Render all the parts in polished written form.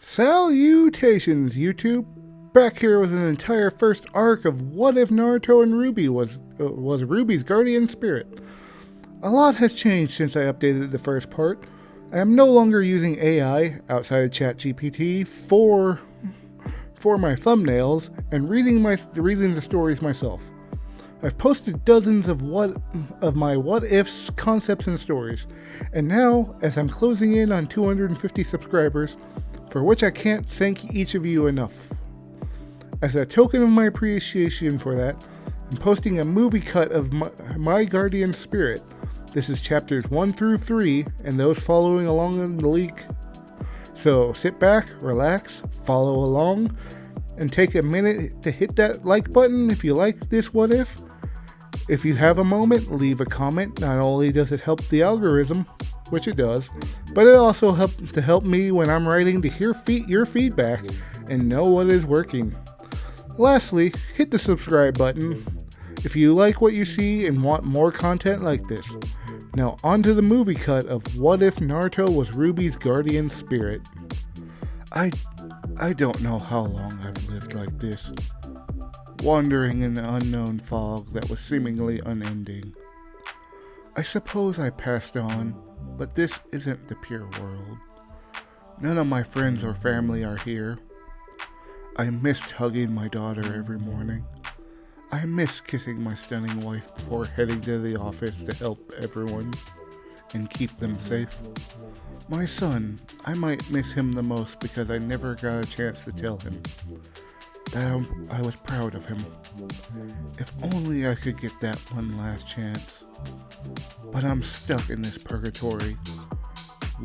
Salutations, YouTube! Back here with an entire first arc of what if Naruto and Ruby was Ruby's guardian spirit. A lot has changed since I updated the first part. I am no longer using AI outside of ChatGPT for my thumbnails and reading the stories myself. I've posted dozens of my what ifs, concepts, and stories, and now, as I'm closing in on 250 subscribers, for which I can't thank each of you enough. As a token of my appreciation for that, I'm posting a movie cut of my Guardian Spirit. This is chapters 1 through 3, and those following along in the leak. So sit back, relax, follow along, and take a minute to hit that like button if you like this what if. If you have a moment, leave a comment. Not only does it help the algorithm, which it does, but it also help me when I'm writing to hear your feedback and know what is working. Lastly, hit the subscribe button if you like what you see and want more content like this. Now on to the movie cut of What If Naruto Was Ruby's Guardian Spirit. I don't know how long I've lived like this, wandering in the unknown fog that was seemingly unending. I suppose I passed on, but this isn't the pure world. None of my friends or family are here. I missed hugging my daughter every morning. I miss kissing my stunning wife before heading to the office to help everyone and keep them safe. My son, I might miss him the most because I never got a chance to tell him that I was proud of him. If only I could get that one last chance. But I'm stuck in this purgatory,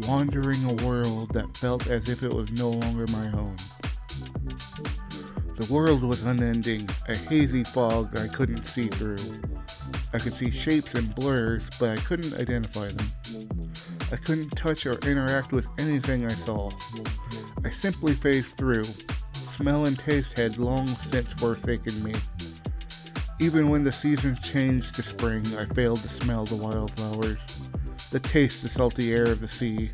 wandering a world that felt as if it was no longer my own. The world was unending, a hazy fog I couldn't see through. I could see shapes and blurs, but I couldn't identify them. I couldn't touch or interact with anything I saw. I simply phased through. Smell and taste had long since forsaken me. Even when the seasons changed to spring, I failed to smell the wildflowers, the taste the salty air of the sea.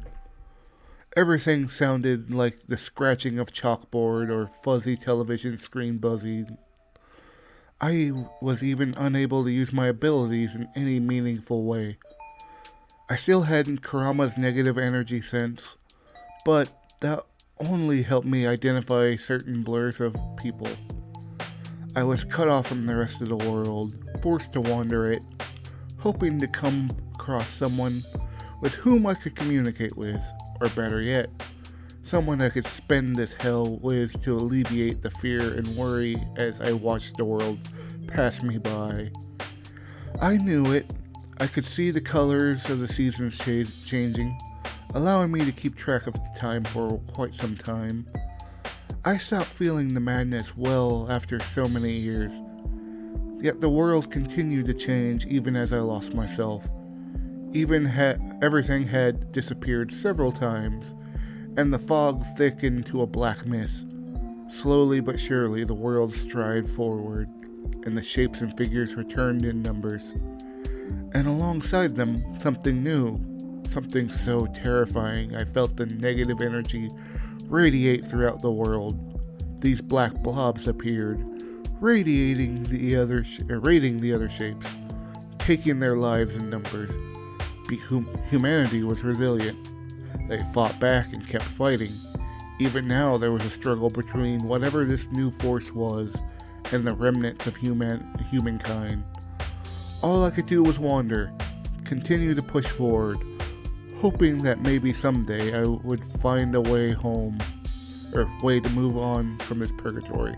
Everything sounded like the scratching of chalkboard or fuzzy television screen buzzing. I was even unable to use my abilities in any meaningful way. I still hadn't Kurama's negative energy sense, but that only helped me identify certain blurs of people. I was cut off from the rest of the world, forced to wander it, hoping to come across someone with whom I could communicate with, or better yet, someone I could spend this hell with to alleviate the fear and worry as I watched the world pass me by. I knew it. I could see the colors of the seasons changing, allowing me to keep track of the time for quite some time. I stopped feeling the madness well after so many years, yet the world continued to change even as I lost myself. Everything had disappeared several times, and the fog thickened to a black mist. Slowly but surely the world stride forward, and the shapes and figures returned in numbers. And alongside them, something new, something so terrifying I felt the negative energy radiate throughout the world. These black blobs appeared, rating the other shapes, taking their lives in numbers. Humanity was resilient. They fought back and kept fighting. Even now there was a struggle between whatever this new force was and the remnants of humankind. All I could do was wander, continue to push forward, hoping that maybe someday I would find a way home, or a way to move on from this purgatory,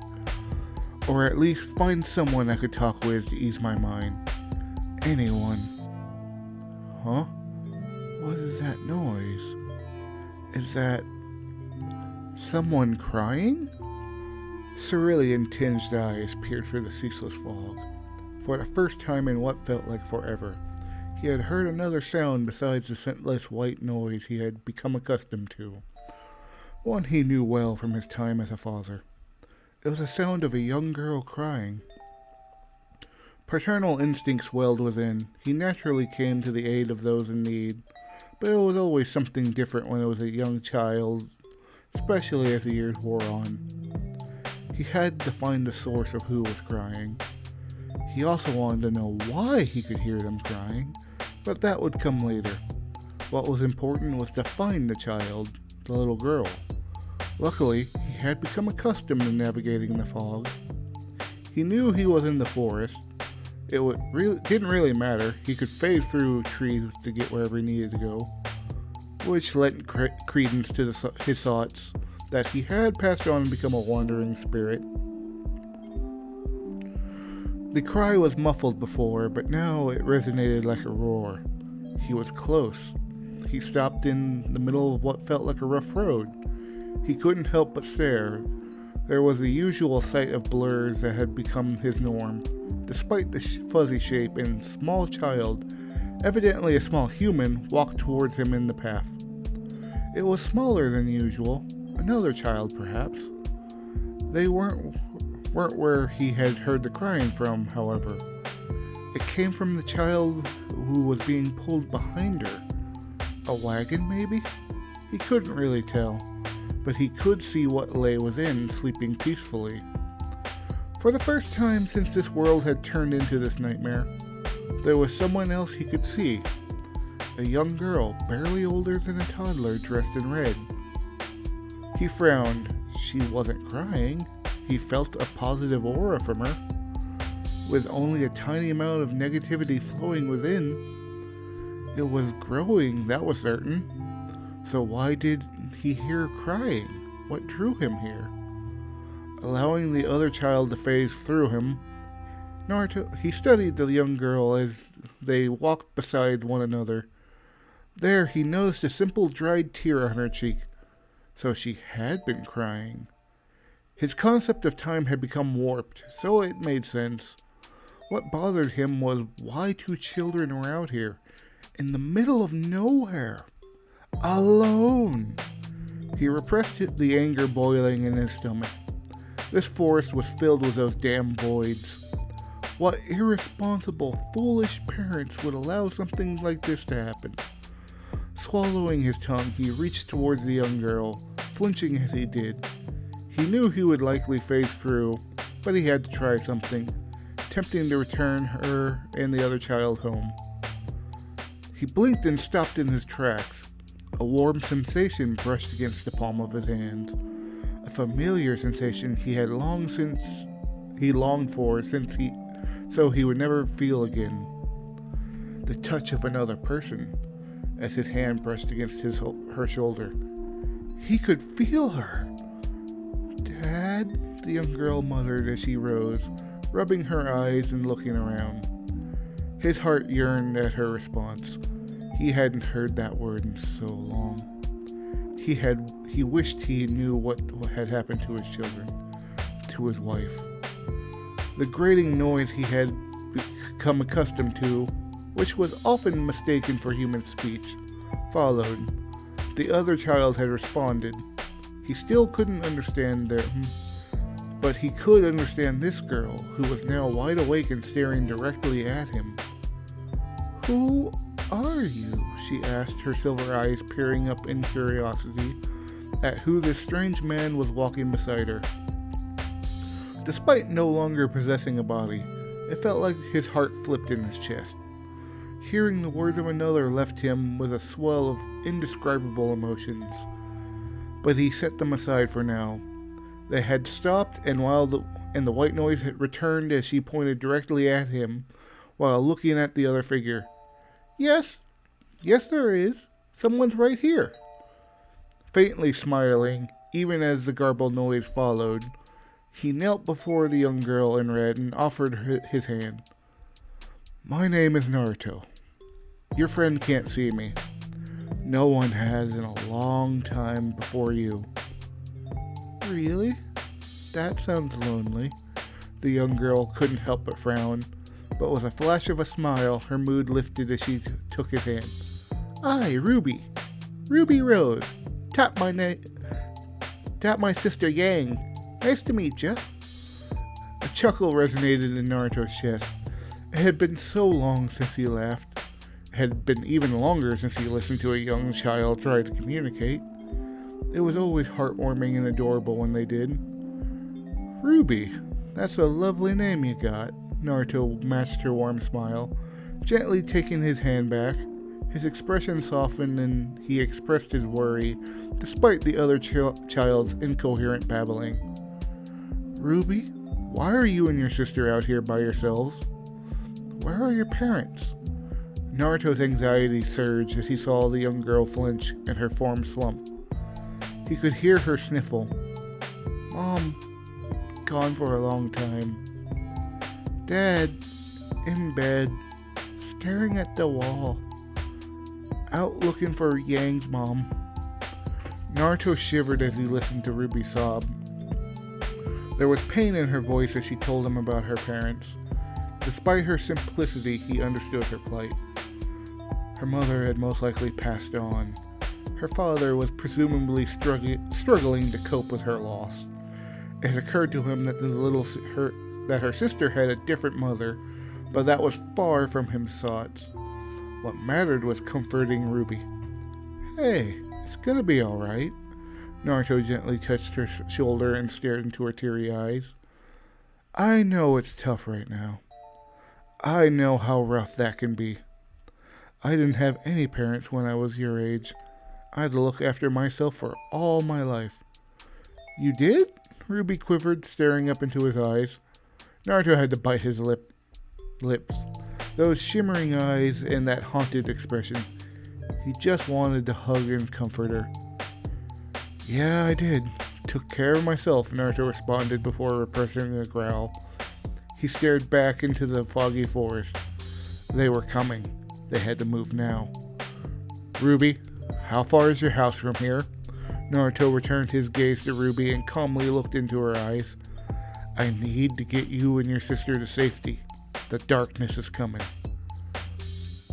or at least find someone I could talk with to ease my mind. Anyone. Huh? What is that noise? Is that someone crying? Cerulean-tinged eyes peered through the ceaseless fog. For the first time in what felt like forever, he had heard another sound besides the scentless white noise he had become accustomed to. One he knew well from his time as a father. It was the sound of a young girl crying. Paternal instincts welled within. He naturally came to the aid of those in need, but it was always something different when it was a young child especially as the years wore on. He had to find the source of who was crying. He also wanted to know why he could hear them crying, but that would come later. What was important was to find the child, the little girl. Luckily, he had become accustomed to navigating the fog. He knew he was in the forest. It didn't really matter. He could phase through trees to get wherever he needed to go, which lent credence to his thoughts that he had passed on and become a wandering spirit. The cry was muffled before, but now it resonated like a roar. He was close. He stopped in the middle of what felt like a rough road. He couldn't help but stare. There was the usual sight of blurs that had become his norm. Despite the fuzzy shape, and small child, evidently a small human, walked towards him in the path. It was smaller than usual. Another child, perhaps. They weren't where he had heard the crying from, however. It came from the child who was being pulled behind her. A wagon, maybe? He couldn't really tell, but he could see what lay within, sleeping peacefully. For the first time since this world had turned into this nightmare, there was someone else he could see. A young girl, barely older than a toddler, dressed in red. He frowned. She wasn't crying. He felt a positive aura from her. With only a tiny amount of negativity flowing within, it was growing, that was certain. So why did he hear crying? What drew him here? Allowing the other child to phase through him, he studied the young girl as they walked beside one another. There he noticed a simple dried tear on her cheek. So she had been crying. His concept of time had become warped, so it made sense. What bothered him was why two children were out here, in the middle of nowhere, alone. He repressed the anger boiling in his stomach. This forest was filled with those damn voids. What irresponsible, foolish parents would allow something like this to happen? Swallowing his tongue, he reached towards the young girl, flinching as he did. He knew he would likely phase through, but he had to try something, attempting to return her and the other child home. He blinked and stopped in his tracks. A warm sensation brushed against the palm of his hand. A familiar sensation he had longed for so he would never feel again. The touch of another person, as his hand brushed against her shoulder. He could feel her. "Dad," the young girl muttered as she rose, rubbing her eyes and looking around. His heart yearned at her response. He hadn't heard that word in so long. He wished he knew what had happened to his children, to his wife. The grating noise he had become accustomed to, which was often mistaken for human speech, followed. The other child had responded. He still couldn't understand them, but he could understand this girl, who was now wide awake and staring directly at him. "Who are you?" she asked, her silver eyes peering up in curiosity at who this strange man was walking beside her. Despite no longer possessing a body, it felt like his heart flipped in his chest. Hearing the words of another left him with a swell of indescribable emotions. But he set them aside for now. They had stopped, and the white noise had returned as she pointed directly at him, while looking at the other figure. Yes, there is. Someone's right here." Faintly smiling, even as the garbled noise followed, he knelt before the young girl in red and offered his hand. "My name is Naruto. Your friend can't see me. No one has in a long time before you." "Really? That sounds lonely." The young girl couldn't help but frown, but with a flash of a smile, her mood lifted as she took his hand. "I, Ruby Rose. Tap my sister Yang. Nice to meet ya." A chuckle resonated in Naruto's chest. It had been so long since he laughed. It had been even longer since he listened to a young child try to communicate. It was always heartwarming and adorable when they did. Ruby, that's a lovely name you got. Naruto matched her warm smile, gently taking his hand back. His expression softened and he expressed his worry, despite the other child's incoherent babbling. Ruby, why are you and your sister out here by yourselves? Where are your parents? Naruto's anxiety surged as he saw the young girl flinch and her form slump. He could hear her sniffle. Mom, gone for a long time. Dad, in bed, staring at the wall. Out looking for Yang's mom. Naruto shivered as he listened to Ruby sob. There was pain in her voice as she told him about her parents. Despite her simplicity, he understood her plight. Her mother had most likely passed on. Her father was presumably struggling to cope with her loss. It occurred to him that her sister had a different mother, but that was far from his thoughts. What mattered was comforting Ruby. Hey, it's gonna be alright. Naruto gently touched her shoulder and stared into her teary eyes. I know it's tough right now. I know how rough that can be. I didn't have any parents when I was your age. I had to look after myself for all my life. You did? Ruby quivered, staring up into his eyes. Naruto had to bite his lips. Those shimmering eyes and that haunted expression. He just wanted to hug and comfort her. Yeah, I did. Took care of myself, Naruto responded before repressing a growl. He stared back into the foggy forest. They were coming. They had to move now. Ruby, how far is your house from here? Naruto returned his gaze to Ruby and calmly looked into her eyes. I need to get you and your sister to safety. The darkness is coming.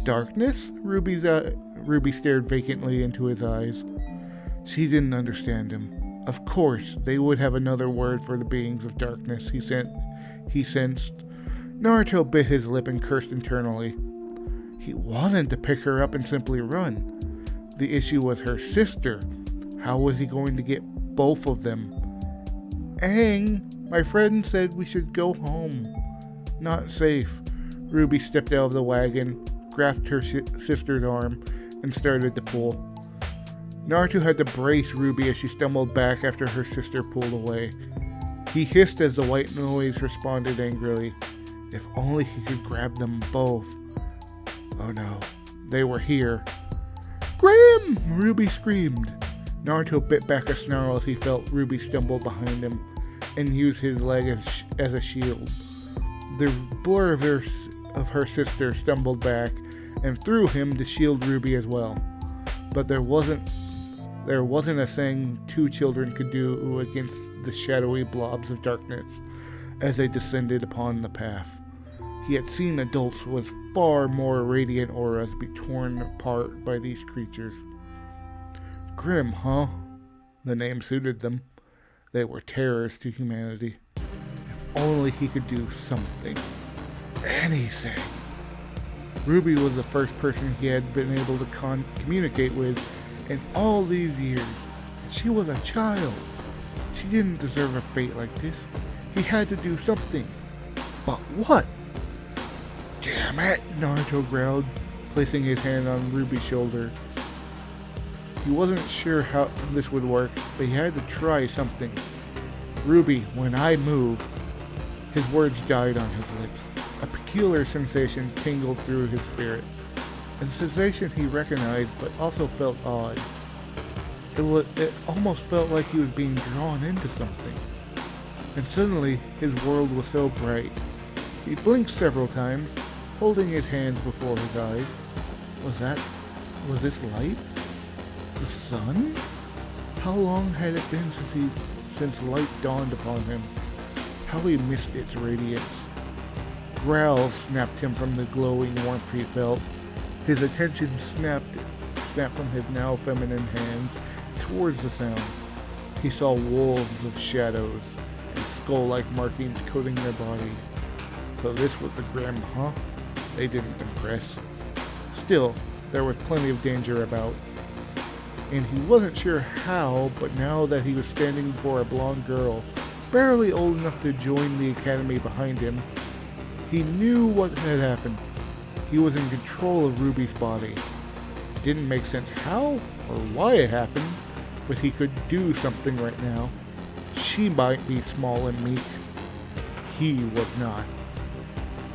Darkness? Ruby stared vacantly into his eyes. She didn't understand him. Of course, they would have another word for the beings of darkness, he sensed. Naruto bit his lip and cursed internally. He wanted to pick her up and simply run. The issue was her sister. How was he going to get both of them? Aang, my friend said we should go home. Not safe. Ruby stepped out of the wagon, grasped her sister's arm, and started to pull. Naruto had to brace Ruby as she stumbled back after her sister pulled away. He hissed as the white noise responded angrily. If only he could grab them both. Oh no, they were here. Grim! Ruby screamed. Naruto bit back a snarl as he felt Ruby stumble behind him and use his leg as a shield. The blur of her sister stumbled back and threw him to shield Ruby as well. But there wasn't a thing two children could do against the shadowy blobs of darkness as they descended upon the path. He had seen adults with far more radiant auras be torn apart by these creatures. Grim, huh? The name suited them. They were terrors to humanity. If only he could do something. Anything. Ruby was the first person he had been able to communicate with in all these years. She was a child. She didn't deserve a fate like this. He had to do something. But what? Damn it, Naruto growled, placing his hand on Ruby's shoulder. He wasn't sure how this would work, but he had to try something. Ruby, when I move. His words died on his lips. A peculiar sensation tingled through his spirit. A sensation he recognized, but also felt odd. It almost felt like he was being drawn into something. And suddenly, his world was so bright. He blinked several times, holding his hands before his eyes. Was this light? The sun? How long had it been since light dawned upon him? How he missed its radiance. Growls snapped him from the glowing warmth he felt. His attention snapped from his now feminine hands towards the sound. He saw wolves of shadows and skull-like markings coating their body. So this was the Grim, huh? They didn't impress. Still, there was plenty of danger about. and he wasn't sure how, but now that he was standing before a blonde girl, barely old enough to join the academy behind him, he knew what had happened. He was in control of Ruby's body. It didn't make sense how or why it happened, but he could do something right now. She might be small and meek. He was not.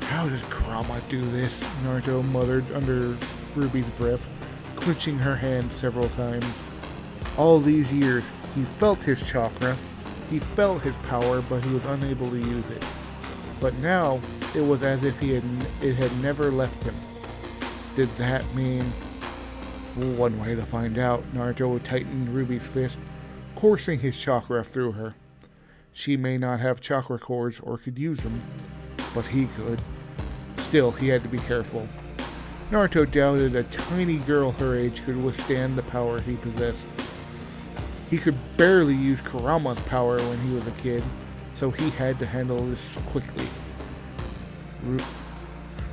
How does Kurama do this? Naruto muttered under Ruby's breath, clenching her hand several times. All these years, he felt his chakra, he felt his power, but he was unable to use it. But now, it was as if it had never left him. Did that mean... One way to find out, Naruto tightened Ruby's fist, coursing his chakra through her. She may not have chakra cores or could use them, but he could. Still, he had to be careful. Naruto doubted a tiny girl her age could withstand the power he possessed. He could barely use Kurama's power when he was a kid, so he had to handle this quickly.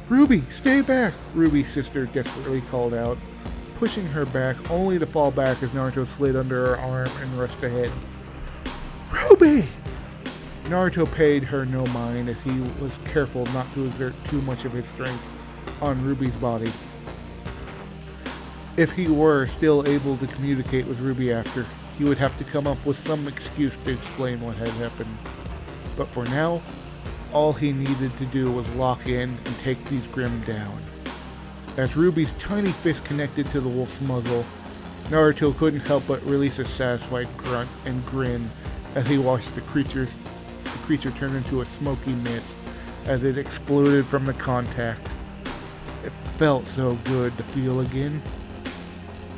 Ruby, stay back! Ruby's sister desperately called out, pushing her back only to fall back as Naruto slid under her arm and rushed ahead. Ruby! Naruto paid her no mind as he was careful not to exert too much of his strength on Ruby's body. If he were still able to communicate with Ruby after, he would have to come up with some excuse to explain what had happened. But for now, all he needed to do was lock in and take these Grimm down. As Ruby's tiny fist connected to the wolf's muzzle, Naruto couldn't help but release a satisfied grunt and grin as he watched the creature turn into a smoky mist as it exploded from the contact. It felt so good to feel again,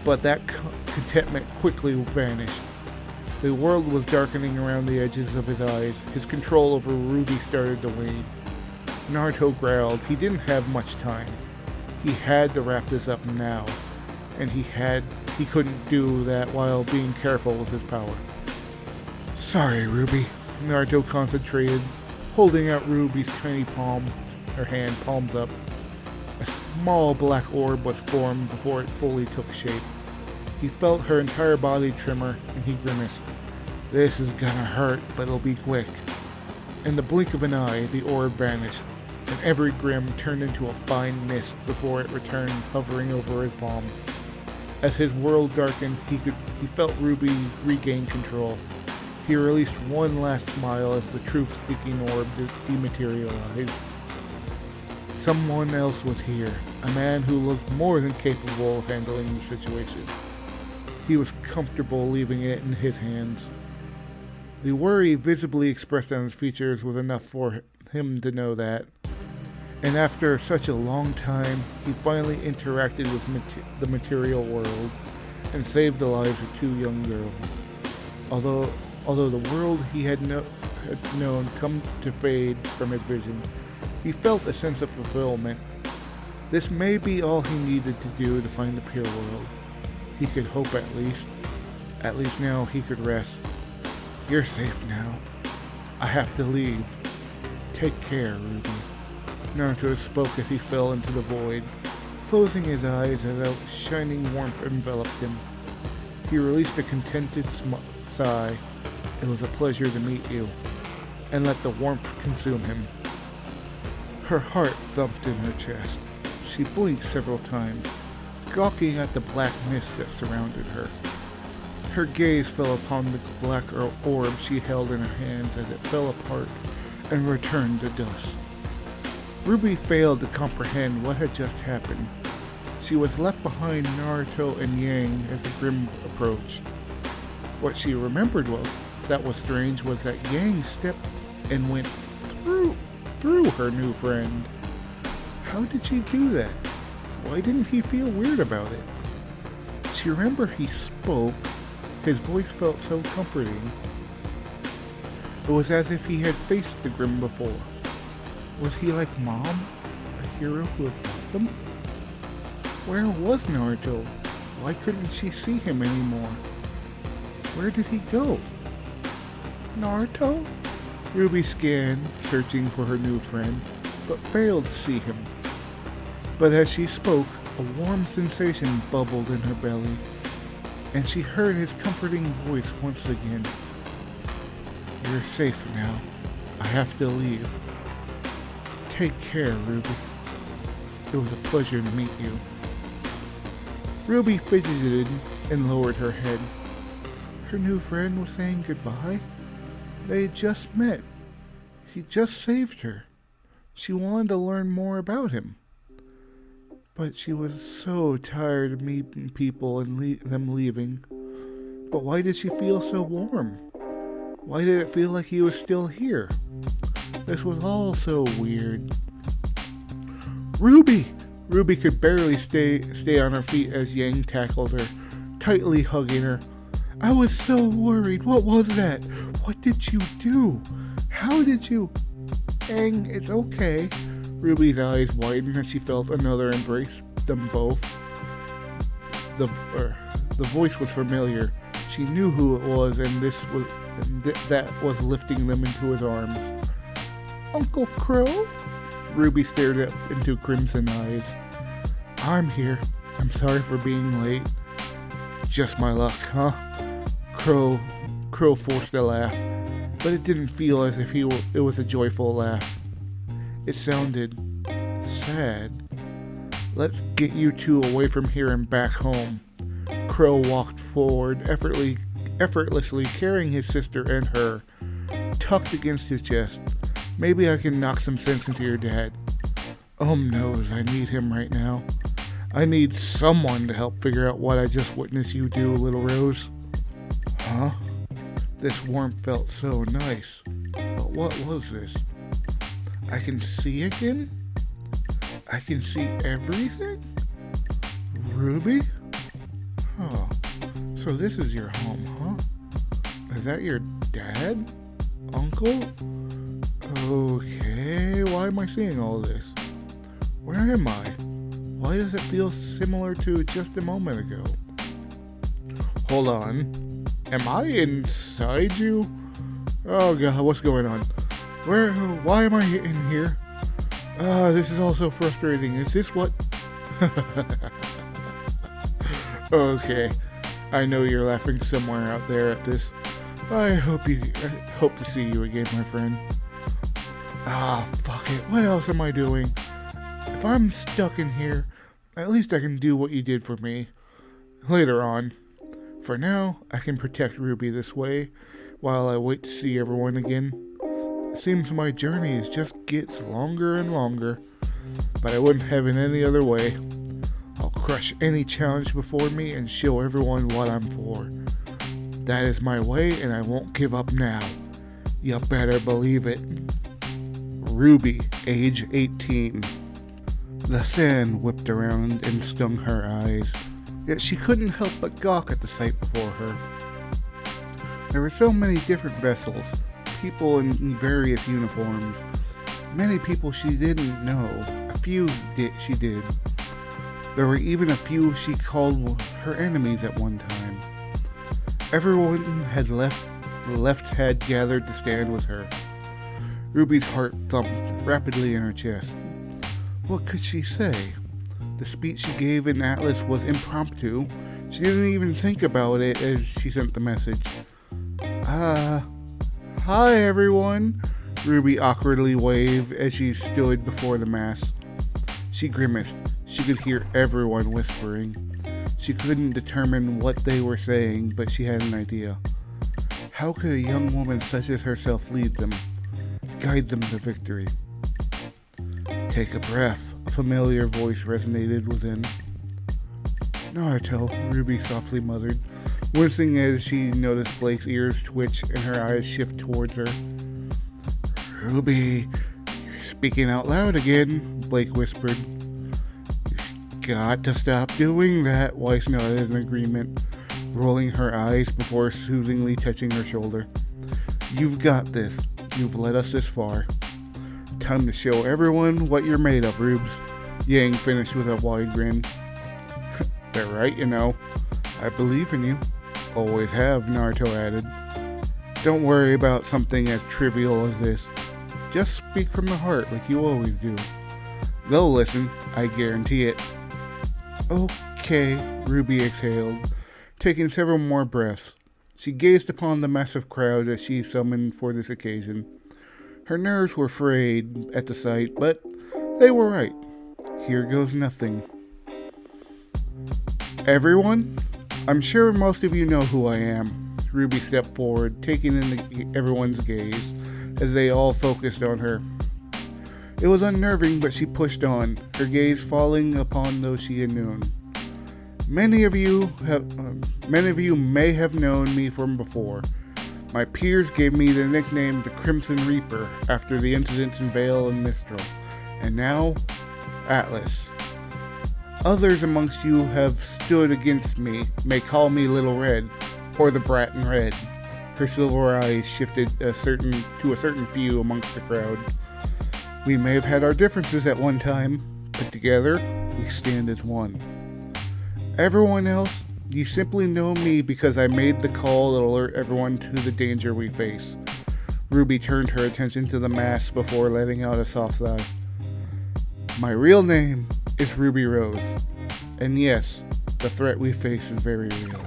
but that contentment quickly vanished. The world was darkening around the edges of his eyes. His control over Ruby started to wane. Naruto growled. He didn't have much time. He had to wrap this up now, and he couldn't do that while being careful with his power. Sorry, Ruby. Naruto concentrated, holding out Ruby's tiny palm, her hand palms up. A small black orb was formed before it fully took shape. He felt her entire body tremor, and he grimaced. This is gonna hurt, but it'll be quick. In the blink of an eye, the orb vanished, and every Grimm turned into a fine mist before it returned hovering over his palm. As his world darkened, he felt Ruby regain control. He released one last smile as the truth-seeking orb dematerialized. Someone else was here, a man who looked more than capable of handling the situation. He was comfortable leaving it in his hands. The worry visibly expressed on his features was enough for him to know that. And after such a long time, he finally interacted with the material world and saved the lives of two young girls. Although the world he had known come to fade from his vision, he felt a sense of fulfillment. This may be all he needed to do to find the pure world. He could hope at least. At least now he could rest. You're safe now. I have to leave. Take care, Ruby. Naruto spoke as he fell into the void, closing his eyes as a shining warmth enveloped him. He released a contented sigh. It was a pleasure to meet you, and let the warmth consume him. Her heart thumped in her chest. She blinked several times, gawking at the black mist that surrounded her. Her gaze fell upon the black orb she held in her hands as it fell apart and returned to dust. Ruby failed to comprehend what had just happened. She was left behind Naruto and Yang as the Grimm approached. What she remembered that was strange was that Yang stepped and went through her new friend. How did she do that? Why didn't he feel weird about it? She remembered he spoke. His voice felt so comforting. It was as if he had faced the Grimm before. Was he like Mom, a hero who had fought them? Where was Naruto? Why couldn't she see him anymore? Where did he go? Naruto? Ruby scanned, searching for her new friend, but failed to see him. But as she spoke, a warm sensation bubbled in her belly. and she heard his comforting voice once again. You're safe now. I have to leave. Take care, Ruby. It was a pleasure to meet you. Ruby fidgeted and lowered her head. Her new friend was saying goodbye? They had just met. He just saved her. She wanted to learn more about him. But she was so tired of meeting people and them leaving. But why did she feel so warm? Why did it feel like he was still here? This was all so weird. Ruby! Ruby could barely stay on her feet as Yang tackled her, tightly hugging her. I was so worried. What was that? What did you do? How did you... Yang, it's okay. Ruby's eyes widened as she felt another embrace them both. The voice was familiar. She knew who it was, and that was lifting them into his arms. Uncle Crow? Ruby stared up into crimson eyes. I'm here. I'm sorry for being late. Just my luck, huh? Crow forced a laugh, but it didn't feel as if it was a joyful laugh. It sounded sad. Let's get you two away from here and back home. Crow walked forward, effortlessly carrying his sister and her, tucked against his chest. Maybe I can knock some sense into your dad. Knows I need him right now. I need someone to help figure out what I just witnessed you do, little Rose. Huh? This warmth felt so nice. But what was this? I can see again? I can see everything? Ruby? Oh, so this is your home, huh? Is that your dad? Uncle? Okay, why am I seeing all this? Where am I? Why does it feel similar to just a moment ago? Hold on. Am I inside you? Oh god, what's going on? Why am I in here? This is all so frustrating. Is this what? Okay, I know you're laughing somewhere out there at this. I hope to see you again, my friend. Fuck it. What else am I doing? If I'm stuck in here, at least I can do what you did for me. Later on. For now, I can protect Ruby this way, while I wait to see everyone again. It seems my journey just gets longer and longer, but I wouldn't have it any other way. I'll crush any challenge before me and show everyone what I'm for. That is my way, and I won't give up now. You better believe it. Ruby, age 18. The sand whipped around and stung her eyes, yet she couldn't help but gawk at the sight before her. There were so many different vessels, people in various uniforms. Many people she didn't know, a few she did. There were even a few she called her enemies at one time. Everyone had had gathered to stand with her. Ruby's heart thumped rapidly in her chest. What could she say? The speech she gave in Atlas was impromptu. She didn't even think about it as she sent the message. Hi everyone, Ruby awkwardly waved as she stood before the mass. She grimaced. She could hear everyone whispering. She couldn't determine what they were saying, but she had an idea. How could a young woman such as herself lead them, guide them to victory? Take a breath, a familiar voice resonated within. Naruto, Ruby softly muttered, wincing as she noticed Blake's ears twitch and her eyes shift towards her. Ruby, you're speaking out loud again, Blake whispered. You've got to stop doing that, Weiss nodded in agreement, rolling her eyes before soothingly touching her shoulder. You've got this. You've led us this far. Time to show everyone what you're made of, Rubes. Yang finished with a wide grin. They're right, you know. I believe in you. Always have, Naruto added. Don't worry about something as trivial as this. Just speak from the heart like you always do. They'll listen, I guarantee it. Okay, Ruby exhaled, Taking several more breaths, she gazed upon the massive crowd that she summoned for this occasion. Her nerves were frayed at the sight, but they were right. Here goes nothing. Everyone? I'm sure most of you know who I am. Ruby stepped forward, taking in everyone's gaze as they all focused on her. It was unnerving, but she pushed on, her gaze falling upon those she had known. Many of you may have known me from before. My peers gave me the nickname the Crimson Reaper after the incidents in Vale and Mistral, and now Atlas. Others amongst you have stood against me, may call me Little Red, or the Brat in Red. Her silver eyes shifted to a certain few amongst the crowd. We may have had our differences at one time, but together we stand as one. Everyone else, you simply know me because I made the call that alert everyone to the danger we face. Ruby turned her attention to the mask before letting out a soft sigh. My real name is Ruby Rose, and yes, the threat we face is very real.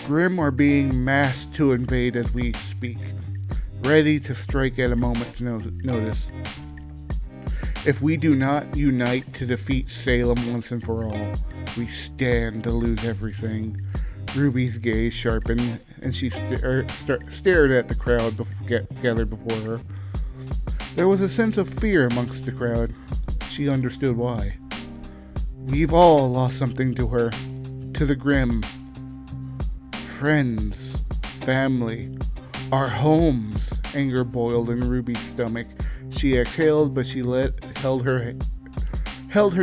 Grimm are being massed to invade as we speak, ready to strike at a moment's notice. If we do not unite to defeat Salem once and for all, we stand to lose everything. Ruby's gaze sharpened, and she stared at the crowd gathered before her. There was a sense of fear amongst the crowd. She understood why. We've all lost something to her, to the Grimm. Friends, family, our homes. Anger boiled in Ruby's stomach. She exhaled, but she held her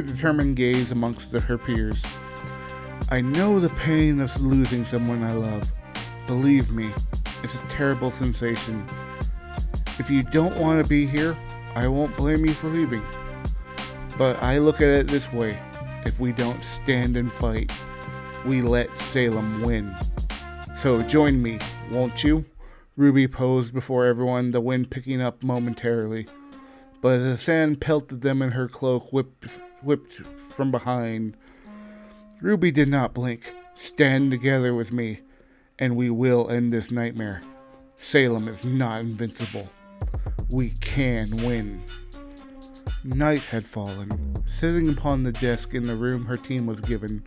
determined gaze amongst her peers. I know the pain of losing someone I love. Believe me, it's a terrible sensation. If you don't want to be here, I won't blame you for leaving. But I look at it this way. If we don't stand and fight, we let Salem win. So join me, won't you? Ruby posed before everyone, the wind picking up momentarily. But as the sand pelted them and her cloak whipped from behind, Ruby did not blink. Stand together with me, and we will end this nightmare. Salem is not invincible. We can win. Night had fallen. Sitting upon the desk in the room her team was given,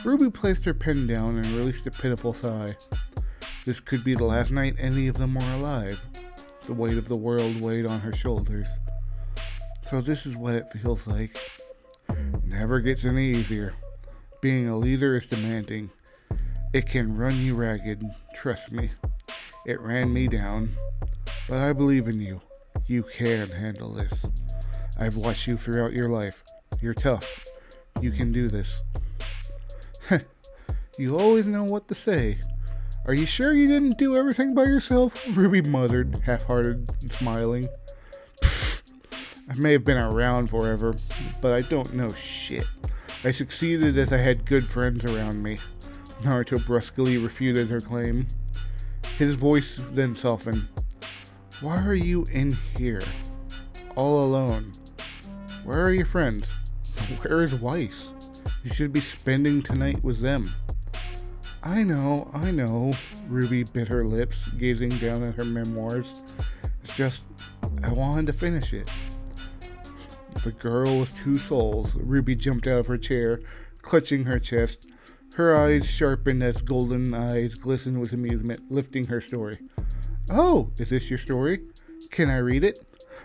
Ruby placed her pen down and released a pitiful sigh. This could be the last night any of them were alive. The weight of the world weighed on her shoulders. So this is what it feels like. Never gets any easier. Being a leader is demanding. It can run you ragged, trust me. It ran me down. But I believe in you. You can handle this. I've watched you throughout your life. You're tough. You can do this. You always know what to say. Are you sure you didn't do everything by yourself? Ruby muttered, half-hearted and smiling. I may have been around forever, but I don't know shit. I succeeded as I had good friends around me. Naruto brusquely refuted her claim. His voice then softened. Why are you in here? All alone? Where are your friends? Where is Weiss? You should be spending tonight with them. I know, Ruby bit her lips, gazing down at her memoirs. It's just, I wanted to finish it. The girl with two souls. Ruby jumped out of her chair, clutching her chest. Her eyes sharpened as golden eyes glistened with amusement, lifting her story. Oh, is this your story? Can I read it?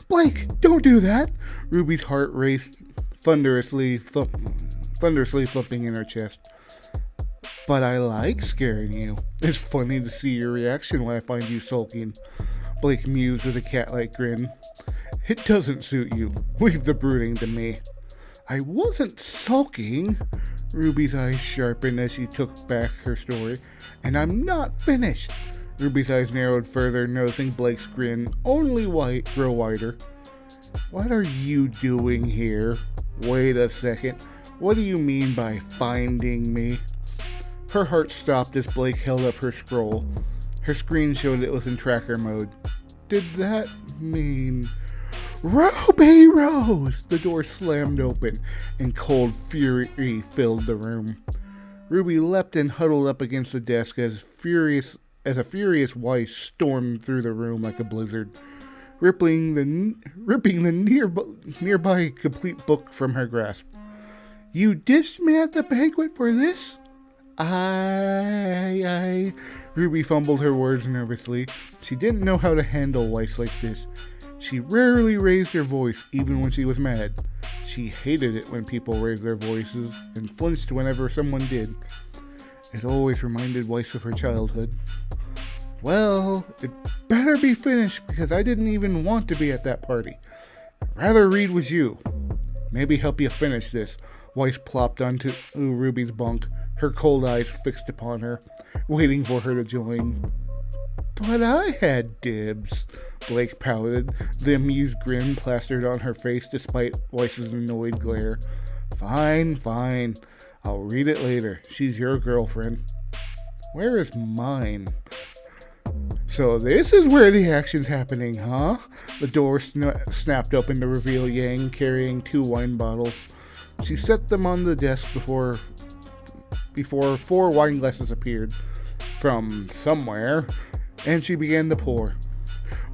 Blake, don't do that! Ruby's heart raced, thunderously thumping in her chest. But I like scaring you. It's funny to see your reaction when I find you sulking. Blake mused with a cat-like grin. It doesn't suit you. Leave the brooding to me. I wasn't sulking. Ruby's eyes sharpened as she took back her story. And I'm not finished. Ruby's eyes narrowed further, noticing Blake's grin only grow wider. What are you doing here? Wait a second. What do you mean by finding me? Her heart stopped as Blake held up her scroll. Her screen showed it was in tracker mode. Did that mean... Ruby Rose! The door slammed open, and cold fury filled the room. Ruby leapt and huddled up against the desk as a furious Weiss stormed through the room like a blizzard, ripping the nearby complete book from her grasp. "You ditched me at the banquet for this?" I... Ruby fumbled her words nervously. She didn't know how to handle Weiss like this. She rarely raised her voice, even when she was mad. She hated it when people raised their voices, and flinched whenever someone did. It always reminded Weiss of her childhood. "Well, it better be finished, because I didn't even want to be at that party. I'd rather read with you. Maybe help you finish this." Weiss plopped onto Ruby's bunk, her cold eyes fixed upon her, waiting for her to join. "But I had dibs," Blake pouted, the amused grin plastered on her face despite Weiss's annoyed glare. Fine. I'll read it later. She's your girlfriend." "Where is mine?" "So this is where the action's happening, huh?" The door snapped open to reveal Yang carrying 2 wine bottles. She set them on the desk before 4 wine glasses appeared from somewhere, and she began to pour.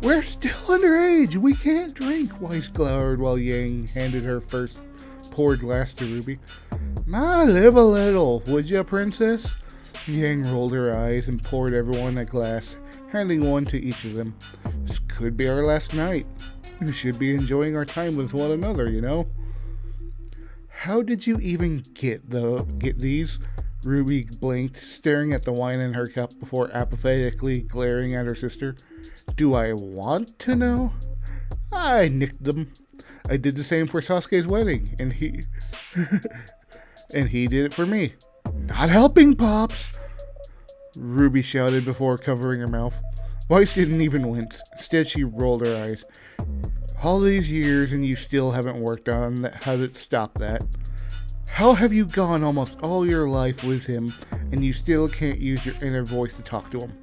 "We're still underage. We can't drink," Weiss glowered while Yang handed her first poured glass to Ruby. "Ma, live a little, would ya, princess?" Yang rolled her eyes and poured everyone a glass, handing one to each of them. "This could be our last night. We should be enjoying our time with one another, you know." "How did you even get these?" Ruby blinked, staring at the wine in her cup before apathetically glaring at her sister. "Do I want to know?" "I nicked them. I did the same for Sasuke's wedding, and he did it for me." "Not helping, Pops!" Ruby shouted before covering her mouth. Weiss didn't even wince. Instead, she rolled her eyes. "All these years and you still haven't worked on how to stop that. How have you gone almost all your life with him and you still can't use your inner voice to talk to him?"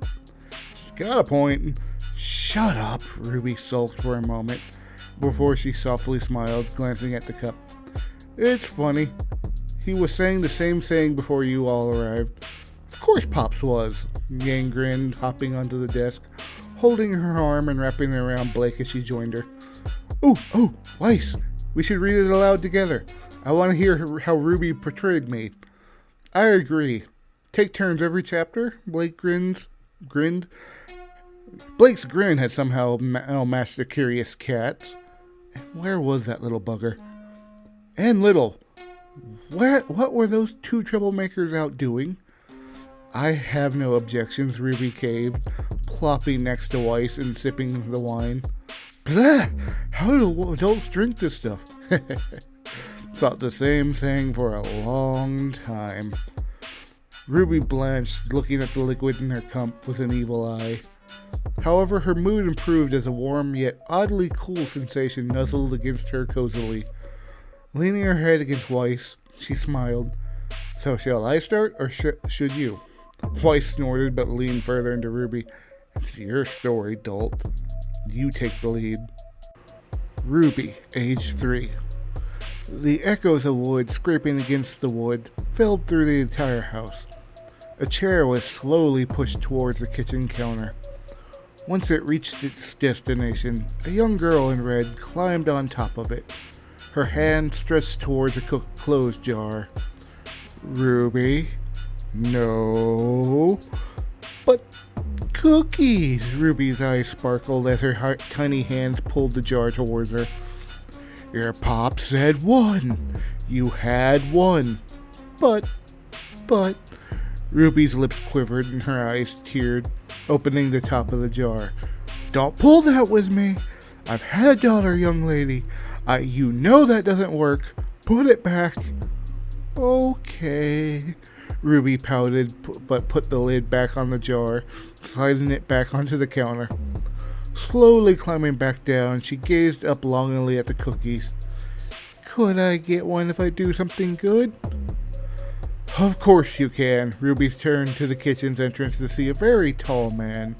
"She's got a point." "Shut up," Ruby sulked for a moment before she softly smiled, glancing at the cup. "It's funny. He was saying the same saying before you all arrived." "Of course Pops was." Yang grinned, hopping onto the desk, holding her arm and wrapping it around Blake as she joined her. Oh, Weiss, we should read it aloud together. I want to hear how Ruby portrayed me." "I agree. Take turns every chapter." Blake grinned. Blake's grin had somehow matched the curious cat's. And where was that little bugger? And little. What were those 2 troublemakers out doing? "I have no objections," Ruby caved, plopping next to Weiss and sipping the wine. "Blah! How do adults drink this stuff?" Thought the same thing for a long time. Ruby blanched, looking at the liquid in her cup with an evil eye. However, her mood improved as a warm yet oddly cool sensation nuzzled against her cozily. Leaning her head against Weiss, she smiled. "So shall I start, or should you?" Weiss snorted but leaned further into Ruby. "It's your story, dolt. You take the lead." Ruby, age 3. The echoes of wood scraping against the wood filled through the entire house. A chair was slowly pushed towards the kitchen counter. Once it reached its destination, a young girl in red climbed on top of it, her hand stretched towards a cooked clothes jar. "Ruby? No. But cookies!" Ruby's eyes sparkled as her tiny hands pulled the jar towards her. "Your pop said 1. You had 1. But... Ruby's lips quivered and her eyes teared, opening the top of the jar. "Don't pull that with me. I've had a daughter, young lady. You know that doesn't work. Put it back." "Okay." Ruby pouted, but put the lid back on the jar, sliding it back onto the counter. Slowly climbing back down, she gazed up longingly at the cookies. "Could I get one if I do something good?" "Of course you can." Ruby turned to the kitchen's entrance to see a very tall man.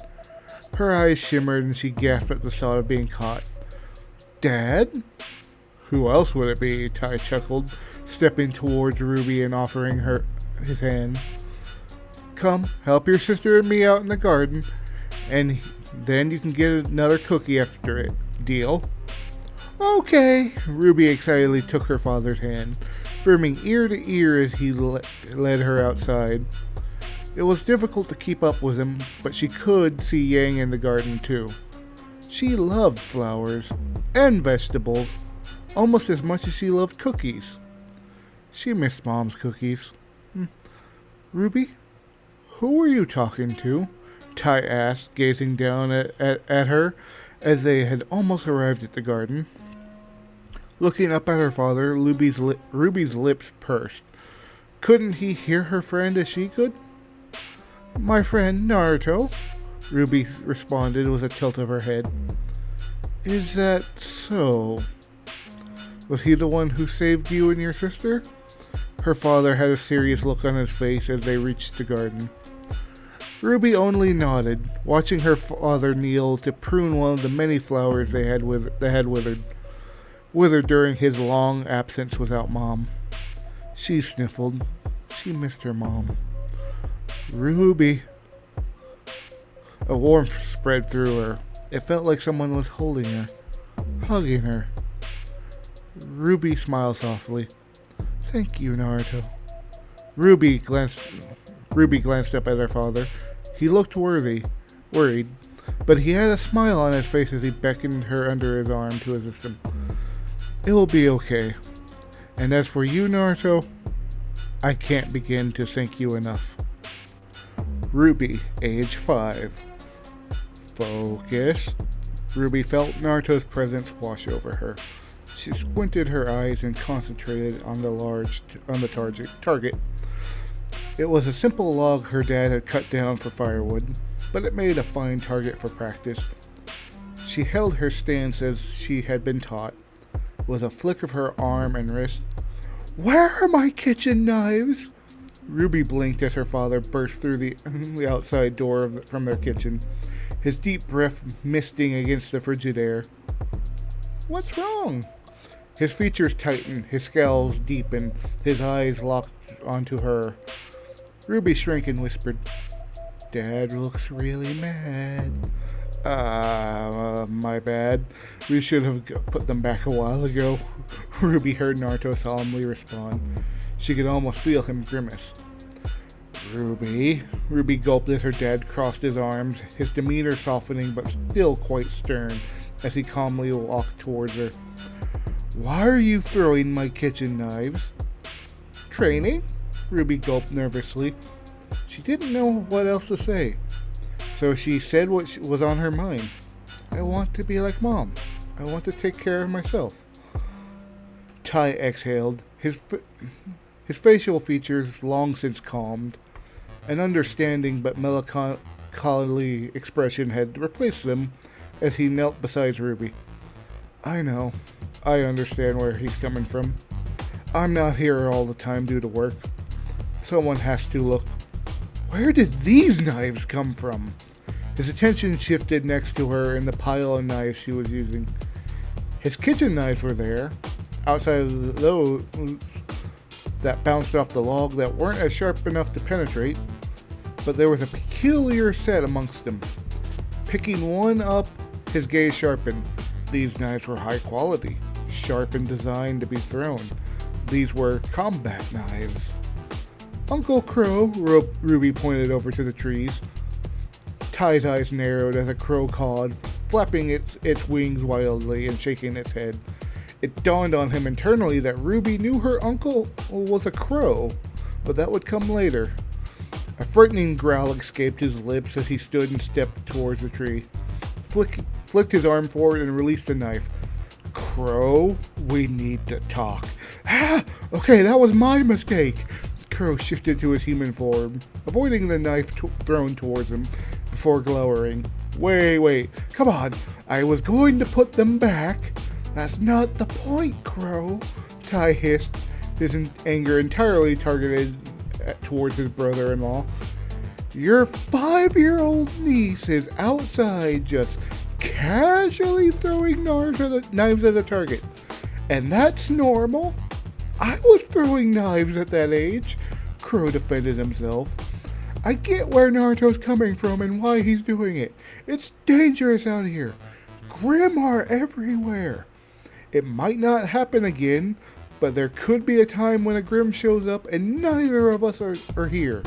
Her eyes shimmered and she gasped at the thought of being caught. "Dad?" "Who else would it be?" Ty chuckled, stepping towards Ruby and offering her his hand. Come, help your sister and me out in the garden, and then you can get another cookie after it. Deal? Okay. Ruby excitedly took her father's hand, brimming ear to ear as he led her outside. It was difficult to keep up with him, but she could see Yang in the garden too. She loved flowers and vegetables almost as much as she loved cookies. She missed Mom's cookies. Ruby, who were you talking to? Tai asked, gazing down at her as they had almost arrived at the garden. Looking up at her father, Ruby's lips pursed. Couldn't he hear her friend as she could? My friend Naruto, Ruby responded with a tilt of her head. Is that so? Was he the one who saved you and your sister? Her father had a serious look on his face as they reached the garden. Ruby only nodded, watching her father kneel to prune one of the many flowers that had withered during his long absence without Mom. She sniffled. She missed her mom. Ruby. A warmth spread through her. It felt like someone was holding her, hugging her. Ruby smiled softly. Thank you, Naruto. Ruby glanced up at her father. He looked worried, but he had a smile on his face as he beckoned her under his arm to assist him. It will be okay. And as for you, Naruto, I can't begin to thank you enough. Ruby, age 5. Focus. Ruby felt Naruto's presence wash over her. She squinted her eyes and concentrated on the target. It was a simple log her dad had cut down for firewood, but it made a fine target for practice. She held her stance as she had been taught, with a flick of her arm and wrist. Where are my kitchen knives? Ruby blinked as her father burst through the outside door from their kitchen, his deep breath misting against the frigid air. What's wrong? His features tightened, his scowls deepened, his eyes locked onto her. Ruby shrank and whispered, Dad looks really mad. My bad. We should have put them back a while ago. Ruby heard Naruto solemnly respond. She could almost feel him grimace. Ruby gulped as her dad crossed his arms, his demeanor softening but still quite stern as he calmly walked towards her. Why are you throwing my kitchen knives? Training? Ruby gulped nervously. She didn't know what else to say, so she said what was on her mind. I want to be like Mom. I want to take care of myself. Tai exhaled, his facial features long since calmed. An understanding but melancholy expression had replaced them as he knelt beside Ruby. I know. I understand where he's coming from. I'm not here all the time due to work. Someone has to look. Where did these knives come from? His attention shifted next to her in the pile of knives she was using. His kitchen knives were there, outside of those that bounced off the log that weren't as sharp enough to penetrate, but there was a peculiar set amongst them. Picking one up, his gaze sharpened. These knives were high quality, sharp and designed to be thrown. These were combat knives. Uncle Crow, Ruby pointed over to the trees. Tai's eyes narrowed as a crow cawed, flapping its wings wildly and shaking its head. It dawned on him internally that Ruby knew her uncle was a crow, but that would come later. A frightening growl escaped his lips as he stood and stepped towards the tree. Flicked his arm forward and released the knife. Crow, we need to talk. Okay, that was my mistake. Crow shifted to his human form, avoiding the knife thrown towards him, before glowering. Wait, come on. I was going to put them back. That's not the point, Crow. Tai hissed, his anger entirely targeted towards his brother-in-law. Your 5-year-old niece is outside just casually throwing knives at a target. And that's normal? I was throwing knives at that age. Crow defended himself. I get where Naruto's coming from and why he's doing it. It's dangerous out here. Grimm are everywhere. It might not happen again, but there could be a time when a Grimm shows up and neither of us are here.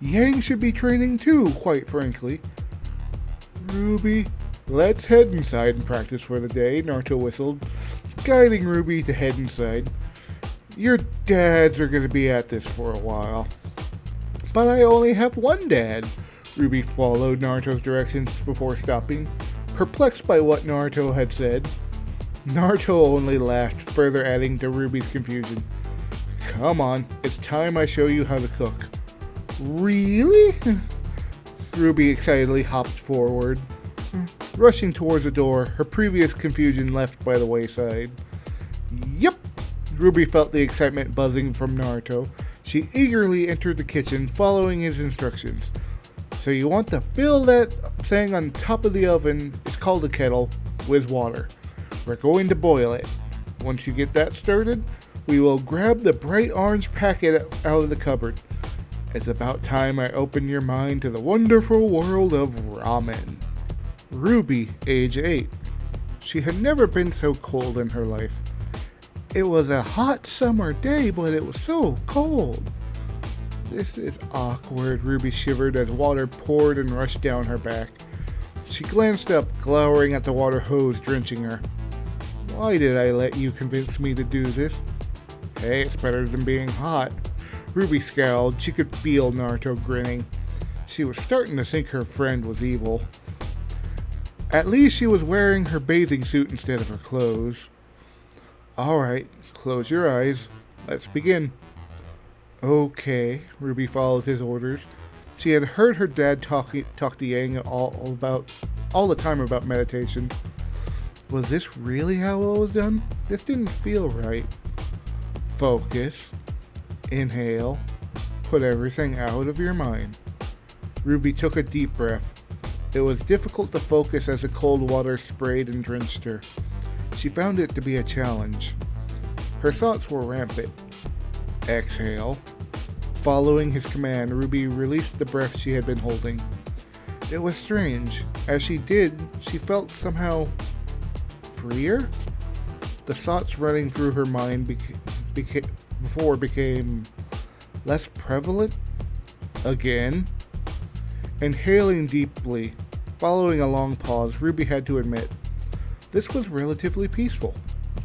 Yang should be training too, quite frankly. Ruby, let's head inside and practice for the day, Naruto whistled, guiding Ruby to head inside. Your dads are going to be at this for a while. But I only have one dad. Ruby followed Naruto's directions before stopping, perplexed by what Naruto had said. Naruto only laughed, further adding to Ruby's confusion. Come on, it's time I show you how to cook. Really? Ruby excitedly hopped forward, rushing towards the door, her previous confusion left by the wayside. Yep! Ruby felt the excitement buzzing from Naruto. She eagerly entered the kitchen, following his instructions. So you want to fill that thing on top of the oven, it's called a kettle, with water. We're going to boil it. Once you get that started, we will grab the bright orange packet out of the cupboard. It's about time I open your mind to the wonderful world of ramen. Ruby, age 8. She had never been so cold in her life. It was a hot summer day, but it was so cold. This is awkward, Ruby shivered as water poured and rushed down her back. She glanced up, glowering at the water hose drenching her. Why did I let you convince me to do this? Hey, it's better than being hot. Ruby scowled. She could feel Naruto grinning. She was starting to think her friend was evil. At least she was wearing her bathing suit instead of her clothes. Alright, close your eyes. Let's begin. Okay, Ruby followed his orders. She had heard her dad talk to Yang all the time about meditation. Was this really how it was done? This didn't feel right. Focus. Inhale. Put everything out of your mind. Ruby took a deep breath. It was difficult to focus as the cold water sprayed and drenched her. She found it to be a challenge. Her thoughts were rampant. Exhale. Following his command, Ruby released the breath she had been holding. It was strange. As she did, she felt somehow freer. The thoughts running through her mind became less prevalent. Again. Inhaling deeply, following a long pause, Ruby had to admit, this was relatively peaceful,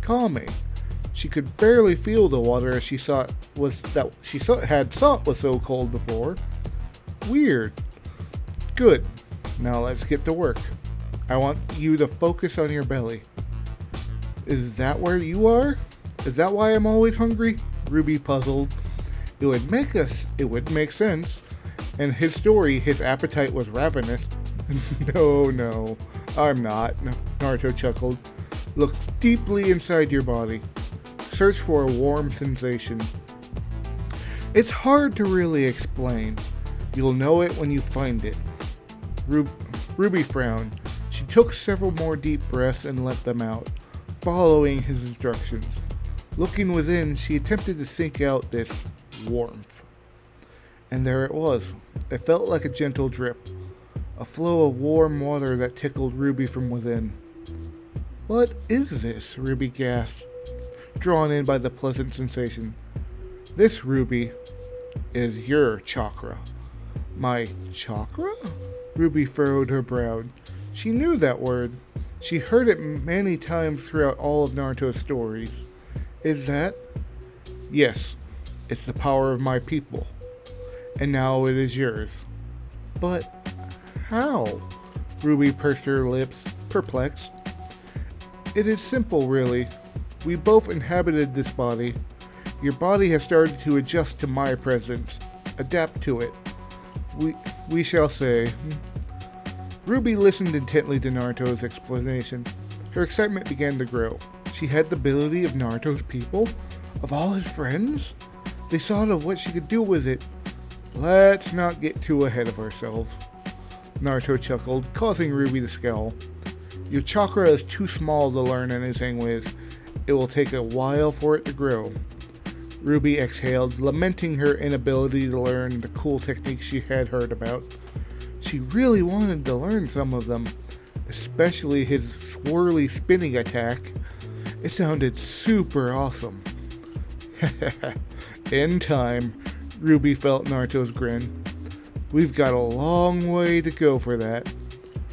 calming. She could barely feel the water as she thought was so cold before. Weird. Good. Now let's get to work. I want you to focus on your belly. Is that where you are? Is that why I'm always hungry? Ruby puzzled. It would make sense. In his story, his appetite was ravenous. No, I'm not, Naruto chuckled. Look deeply inside your body. Search for a warm sensation. It's hard to really explain. You'll know it when you find it. Ruby frowned. She took several more deep breaths and let them out, following his instructions. Looking within, she attempted to seek out this warmth. And there it was. It felt like a gentle drip, a flow of warm water that tickled Ruby from within. What is this? Ruby gasped, drawn in by the pleasant sensation. This, Ruby, is your chakra. My chakra? Ruby furrowed her brow. She knew that word. She heard it many times throughout all of Naruto's stories. Is that? Yes, it's the power of my people. And now it is yours. But how? Ruby pursed her lips, perplexed. It is simple, really. We both inhabited this body. Your body has started to adjust to my presence, adapt to it. We shall say. Ruby listened intently to Naruto's explanation. Her excitement began to grow. She had the ability of Naruto's people? Of all his friends? They thought of what she could do with it. Let's not get too ahead of ourselves. Naruto chuckled, causing Ruby to scowl. Your chakra is too small to learn anything with. It will take a while for it to grow. Ruby exhaled, lamenting her inability to learn the cool techniques she had heard about. She really wanted to learn some of them, especially his swirly spinning attack. It sounded super awesome. In time, Ruby felt Naruto's grin. We've got a long way to go for that.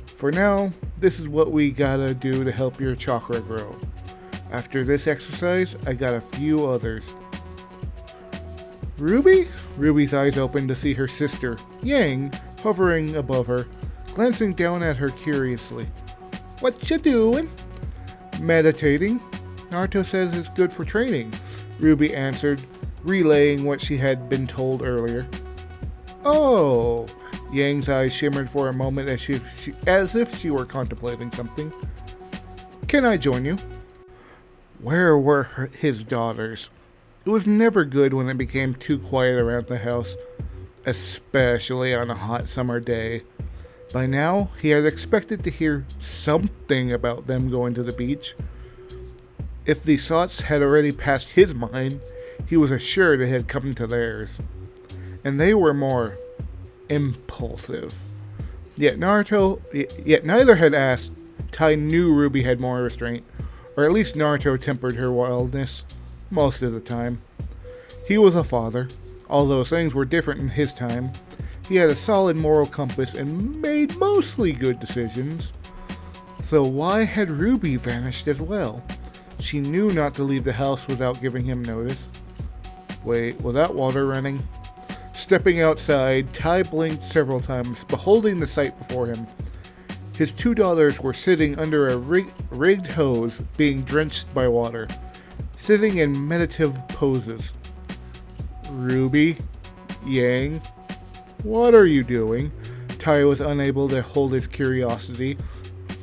For now, this is what we gotta do to help your chakra grow. After this exercise, I got a few others. Ruby? Ruby's eyes opened to see her sister, Yang, hovering above her, glancing down at her curiously. What you doing? Meditating. Naruto says it's good for training, Ruby answered, relaying what she had been told earlier. Oh! Yang's eyes shimmered for a moment as if she were contemplating something. Can I join you? Where were his daughters? It was never good when it became too quiet around the house, especially on a hot summer day. By now, he had expected to hear something about them going to the beach. If these thoughts had already passed his mind, he was assured it had come to theirs. And they were more impulsive. Yet neither had asked. Tai knew Ruby had more restraint, or at least Naruto tempered her wildness most of the time. He was a father, although things were different in his time. He had a solid moral compass and made mostly good decisions. So why had Ruby vanished as well? She knew not to leave the house without giving him notice. Wait, was that water running? Stepping outside, Tai blinked several times, beholding the sight before him. His two daughters were sitting under a rigged hose, being drenched by water, sitting in meditative poses. Ruby? Yang? What are you doing? Tai was unable to hold his curiosity,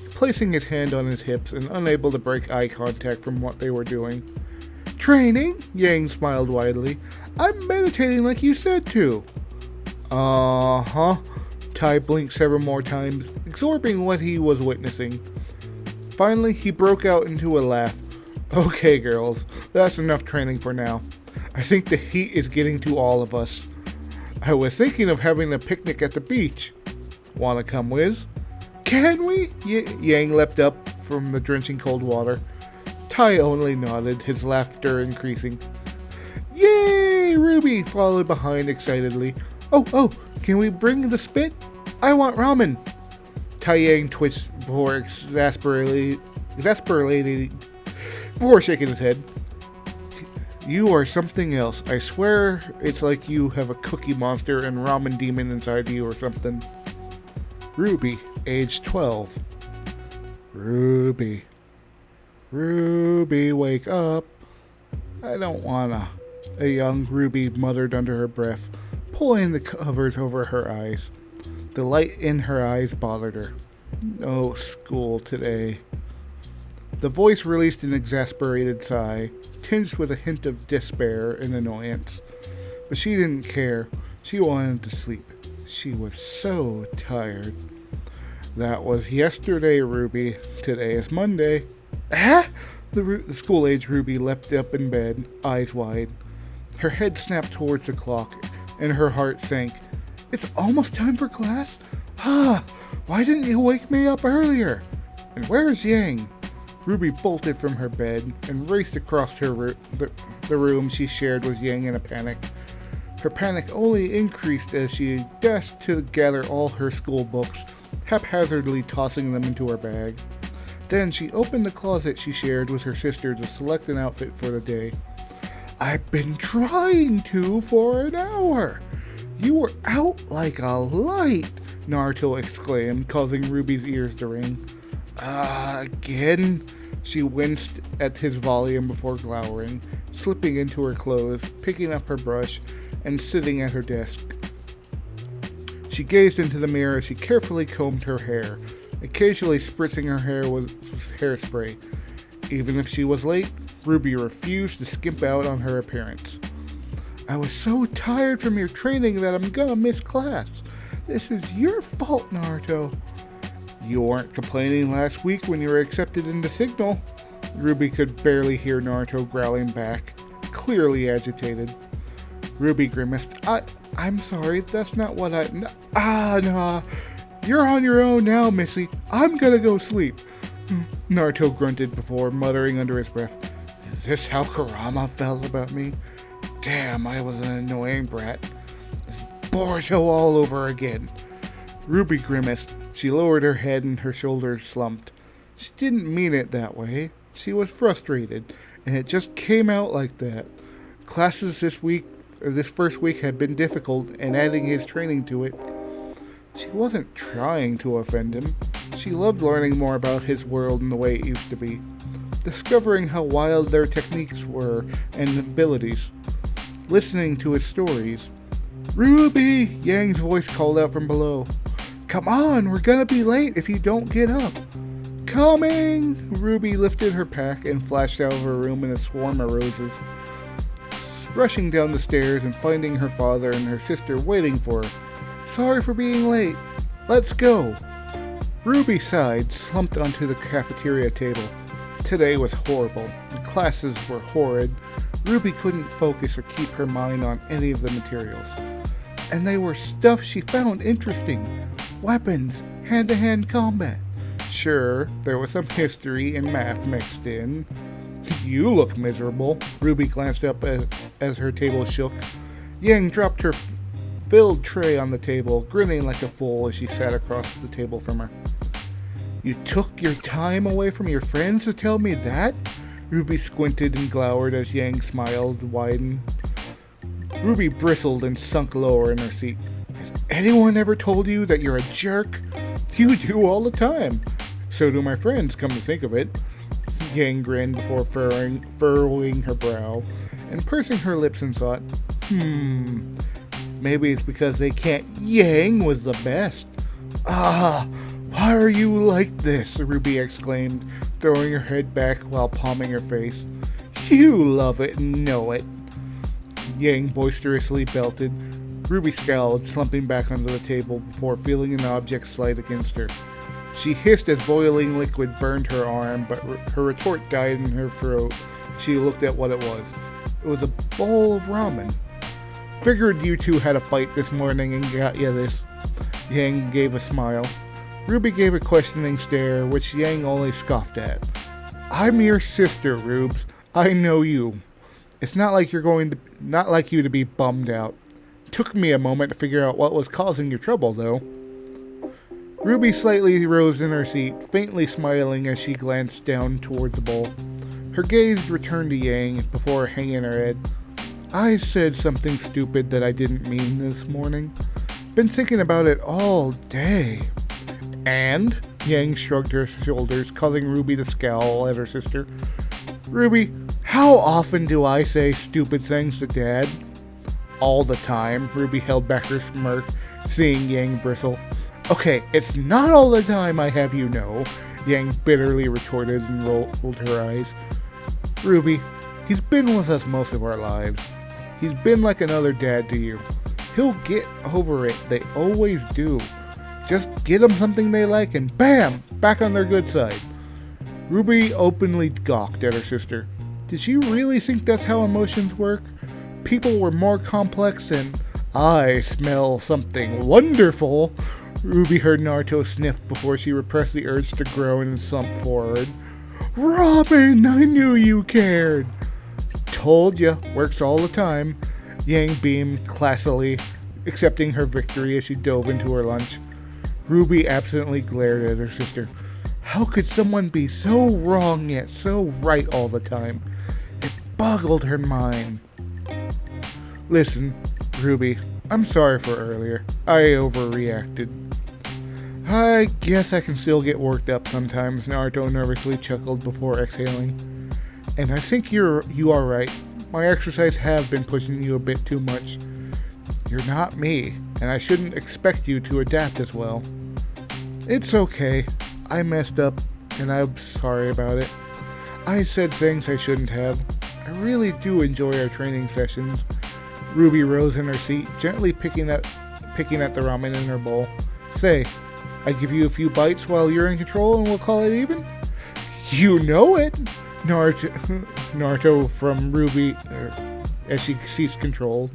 placing his hand on his hips and unable to break eye contact from what they were doing. Training? Yang smiled widely. I'm meditating like you said to. Uh-huh. Tai blinked several more times, absorbing what he was witnessing. Finally, he broke out into a laugh. Okay, girls, that's enough training for now. I think the heat is getting to all of us. I was thinking of having a picnic at the beach. Wanna come, Wiz? Can we? Yang leapt up from the drenching cold water. Tai only nodded, his laughter increasing. Yay! Ruby followed behind excitedly. Oh, can we bring the spit? I want ramen. Tai Yang twitched before exasperated before shaking his head. You are something else. I swear it's like you have a cookie monster and ramen demon inside you or something. Ruby, age 12. Ruby, wake up. I don't wanna. A young Ruby muttered under her breath, pulling the covers over her eyes. The light in her eyes bothered her. No school today. The voice released an exasperated sigh, tinged with a hint of despair and annoyance. But she didn't care. She wanted to sleep. She was so tired. That was yesterday, Ruby. Today is Monday. Ah! The school-age Ruby leapt up in bed, eyes wide. Her head snapped towards the clock, and her heart sank. It's almost time for class? Why didn't you wake me up earlier? And where is Yang? Ruby bolted from her bed and raced across the room she shared with Yang in a panic. Her panic only increased as she dashed to gather all her school books, haphazardly tossing them into her bag. Then she opened the closet she shared with her sister to select an outfit for the day. I've been trying to for an hour. You were out like a light, Naruto exclaimed, causing Ruby's ears to ring. Again? She winced at his volume before glowering, slipping into her clothes, picking up her brush, and sitting at her desk. She gazed into the mirror as she carefully combed her hair, occasionally spritzing her hair with hairspray. Even if she was late, Ruby refused to skimp out on her appearance. I was so tired from your training that I'm gonna miss class. This is your fault, Naruto. You weren't complaining last week when you were accepted into Signal. Ruby could barely hear Naruto growling back. clearly agitated. Ruby grimaced. I'm sorry, that's not what nah. You're on your own now, Missy. I'm gonna go sleep. Naruto grunted before muttering under his breath. Is this how Kurama felt about me? Damn, I was an annoying brat. This is Boruto all over again. Ruby grimaced. She lowered her head and her shoulders slumped. She didn't mean it that way. She was frustrated, and it just came out like that. Classes this first week had been difficult, and adding his training to it. She wasn't trying to offend him. She loved learning more about his world and the way it used to be, discovering how wild their techniques were and abilities, listening to his stories. Ruby! Yang's voice called out from below. Come on, we're gonna be late if you don't get up. Coming! Ruby lifted her pack and flashed out of her room in a swarm of roses, rushing down the stairs and finding her father and her sister waiting for her. Sorry for being late. Let's go. Ruby sighed, slumped onto the cafeteria table. Today was horrible. The classes were horrid. Ruby couldn't focus or keep her mind on any of the materials. And they were stuff she found interesting. Weapons, hand-to-hand combat. Sure, there was some history and math mixed in. You look miserable. Ruby glanced up as her table shook. Yang dropped her filled tray on the table, grinning like a fool as she sat across the table from her. You took your time away from your friends to tell me that? Ruby squinted and glowered as Yang smiled, widened. Ruby bristled and sunk lower in her seat. Has anyone ever told you that you're a jerk? You do all the time. So do my friends, come to think of it. Yang grinned before furrowing her brow and pursing her lips and thought, maybe it's because they can't. Yang was the best. Why are you like this? Ruby exclaimed, throwing her head back while palming her face. You love it and know it. Yang boisterously belted. Ruby scowled, slumping back onto the table before feeling an object slide against her. She hissed as boiling liquid burned her arm, but her retort died in her throat. She looked at what it was. It was a bowl of ramen. Figured you two had a fight this morning and got you this. Yang gave a smile. Ruby gave a questioning stare, which Yang only scoffed at. I'm your sister, Rubes. I know you. It's not like you to be bummed out. Took me a moment to figure out what was causing your trouble, though. Ruby slightly rose in her seat, faintly smiling as she glanced down towards the bowl. Her gaze returned to Yang before hanging her head. I said something stupid that I didn't mean this morning. Been thinking about it all day. And? Yang shrugged her shoulders, causing Ruby to scowl at her sister. Ruby, how often do I say stupid things to Dad? All the time. Ruby held back her smirk, seeing Yang bristle. Okay, it's not all the time, I have you know, Yang bitterly retorted and rolled her eyes. Ruby, he's been with us most of our lives. He's been like another dad to you. He'll get over it, they always do. Just get them something they like and bam, back on their good side. Ruby openly gawked at her sister. Did she really think that's how emotions work? People were more complex than, I smell something wonderful. Ruby heard Naruto sniff before she repressed the urge to groan and slump forward. Robin, I knew you cared. Told ya, works all the time. Yang beamed classily, accepting her victory as she dove into her lunch. Ruby absently glared at her sister. How could someone be so wrong yet so right all the time? It boggled her mind. Listen, Ruby, I'm sorry for earlier. I overreacted. I guess I can still get worked up sometimes, Naruto nervously chuckled before exhaling. And I think you are right. My exercise have been pushing you a bit too much. You're not me, and I shouldn't expect you to adapt as well. It's okay. I messed up, and I'm sorry about it. I said things I shouldn't have. I really do enjoy our training sessions. Ruby rose in her seat, gently picking at the ramen in her bowl. Say, I give you a few bites while you're in control and we'll call it even? You know it! Naruto from as she ceased control.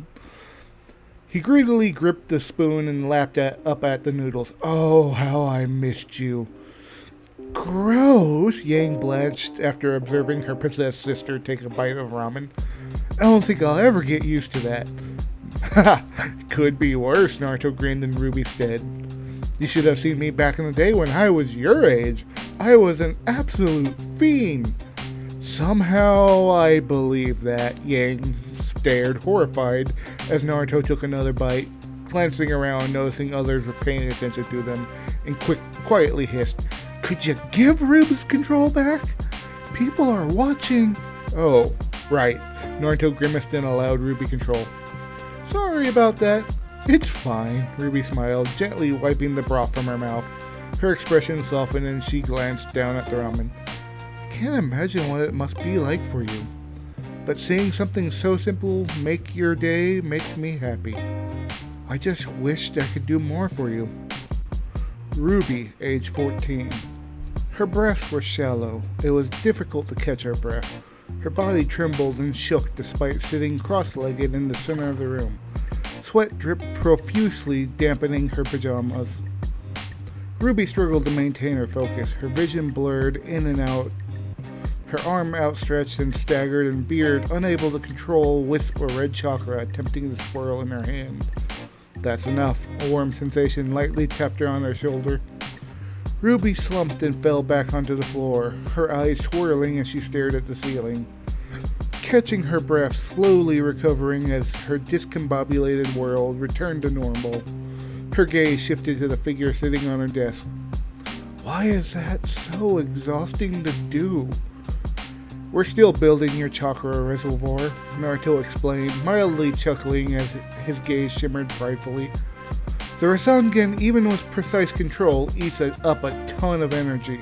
He greedily gripped the spoon and lapped up at the noodles. Oh, how I missed you. Gross, Yang blanched after observing her possessed sister take a bite of ramen. I don't think I'll ever get used to that. Haha, could be worse, Naruto grinned in Ruby's stead. You should have seen me back in the day when I was your age. I was an absolute fiend. Somehow I believe that, Yang stared horrified as Naruto took another bite, glancing around, noticing others were paying attention to them, and quietly hissed, Could you give Rubes control back? People are watching. Oh, right. Naruto grimaced and allowed Ruby control. Sorry about that. It's fine, Ruby smiled, gently wiping the broth from her mouth. Her expression softened and she glanced down at the ramen. I can't imagine what it must be like for you. But seeing something so simple make your day makes me happy. I just wished I could do more for you. Ruby, age 14. Her breaths were shallow. It was difficult to catch her breath. Her body trembled and shook despite sitting cross-legged in the center of the room. Sweat dripped profusely, dampening her pajamas. Ruby struggled to maintain her focus, her vision blurred in and out, her arm outstretched and staggered and veered, unable to control wisp of red chakra attempting to swirl in her hand. That's enough. A warm sensation lightly tapped her on her shoulder. Ruby slumped and fell back onto the floor, her eyes swirling as she stared at the ceiling. Catching her breath, slowly recovering as her discombobulated world returned to normal. Her gaze shifted to the figure sitting on her desk. Why is that so exhausting to do? We're still building your chakra reservoir, Naruto explained, mildly chuckling as his gaze shimmered pridefully. The Rasengan, even with precise control, eats up a ton of energy.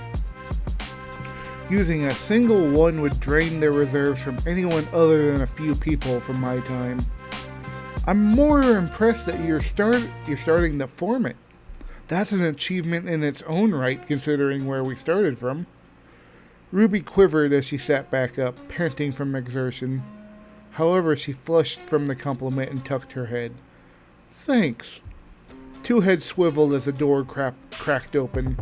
Using a single one would drain their reserves from anyone other than a few people from my time. I'm more impressed that you're starting to form it. That's an achievement in its own right, considering where we started from. Ruby quivered as she sat back up, panting from exertion. However, she flushed from the compliment and tucked her head. Thanks. Two heads swiveled as the door cracked open.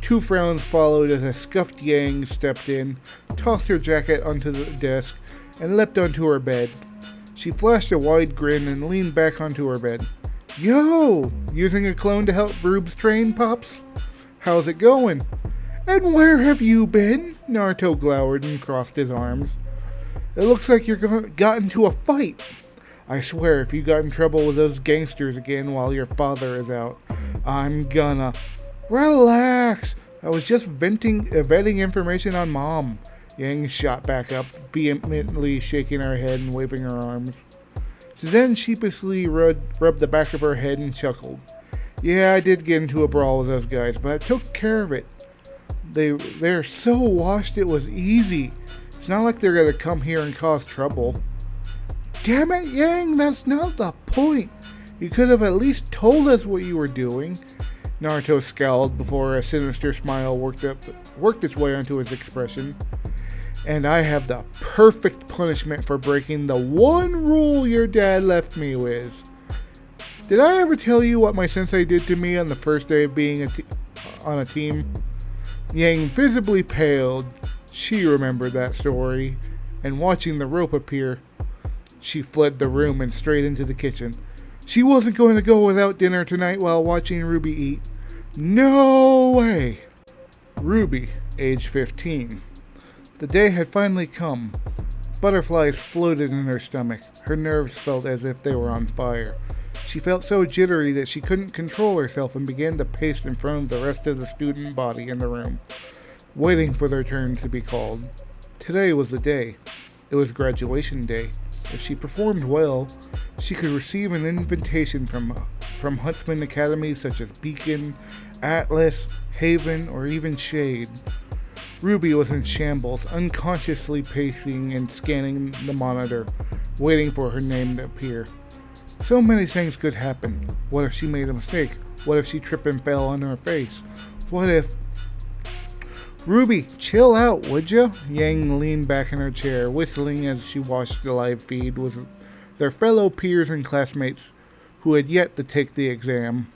Two frowns followed as a scuffed Yang stepped in, tossed her jacket onto the desk, and leapt onto her bed. She flashed a wide grin and leaned back onto her bed. Yo! Using a clone to help Rubes train, Pops? How's it going? And where have you been? Naruto glowered and crossed his arms. It looks like you got into a fight. I swear, if you got in trouble with those gangsters again while your father is out, I'm gonna... Relax! I was just vetting information on Mom. Yang shot back up, vehemently shaking her head and waving her arms. She then sheepishly rubbed the back of her head and chuckled. Yeah, I did get into a brawl with those guys, but I took care of it. They're so washed it was easy. It's not like they're gonna come here and cause trouble. Damn it, Yang, that's not the point. You could have at least told us what you were doing. Naruto scowled before a sinister smile worked its way onto his expression. And I have the perfect punishment for breaking the one rule your dad left me with. Did I ever tell you what my sensei did to me on the first day of being on a team? Yang visibly paled. She remembered that story, and watching the rope appear, she fled the room and straight into the kitchen. She wasn't going to go without dinner tonight while watching Ruby eat. No way! Ruby, age 15. The day had finally come. Butterflies floated in her stomach. Her nerves felt as if they were on fire. She felt so jittery that she couldn't control herself and began to pace in front of the rest of the student body in the room, waiting for their turns to be called. Today was the day. It was graduation day. If she performed well, she could receive an invitation from Huntsman academies such as Beacon, Atlas, Haven, or even Shade. Ruby was in shambles, unconsciously pacing and scanning the monitor, waiting for her name to appear. So many things could happen. What if she made a mistake? What if she tripped and fell on her face? What if... Ruby, chill out, would ya? Yang leaned back in her chair, whistling as she watched the live feed with their fellow peers and classmates who had yet to take the exam.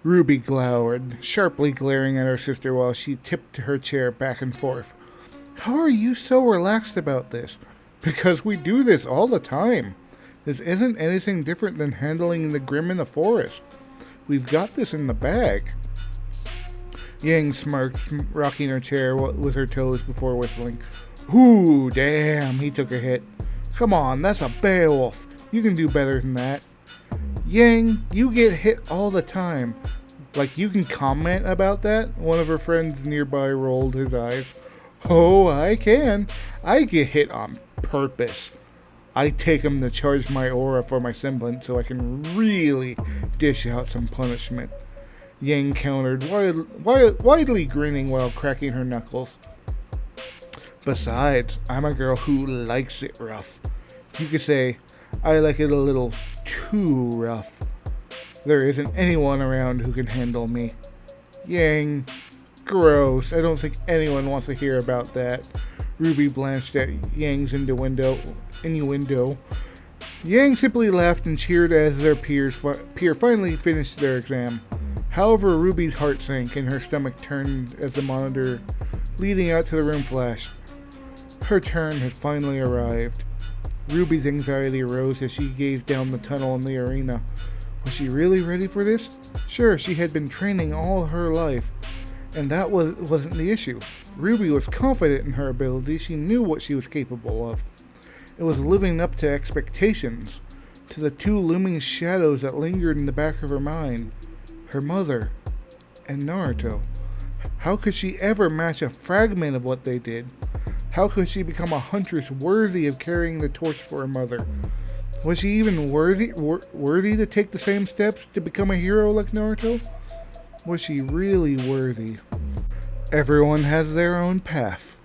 Ruby glowered, sharply glaring at her sister while she tipped her chair back and forth. How are you so relaxed about this? Because we do this all the time. This isn't anything different than handling the Grimm in the forest. We've got this in the bag. Yang smirked, rocking her chair with her toes before whistling. Ooh, damn, he took a hit. Come on, that's a Beowulf. You can do better than that. Yang, you get hit all the time. Like, you can comment about that? One of her friends nearby rolled his eyes. Oh, I can. I get hit on purpose. I take him to charge my aura for my semblance so I can really dish out some punishment. Yang countered, widely grinning while cracking her knuckles. Besides, I'm a girl who likes it rough. You could say, I like it a little too rough. There isn't anyone around who can handle me. Yang, gross. I don't think anyone wants to hear about that. Ruby blanched at Yang's innuendo. Yang simply laughed and cheered as their peer finally finished their exam. However, Ruby's heart sank and her stomach turned as the monitor leading out to the room flashed. Her turn had finally arrived. Ruby's anxiety rose as she gazed down the tunnel in the arena. Was she really ready for this? Sure, she had been training all her life, and that wasn't the issue. Ruby was confident in her abilities. She knew what she was capable of. It was living up to expectations, to the two looming shadows that lingered in the back of her mind. Her mother and Naruto. How could she ever match a fragment of what they did? How could she become a huntress worthy of carrying the torch for her mother? Was she even worthy to take the same steps to become a hero like Naruto? Was she really worthy? Everyone has their own path.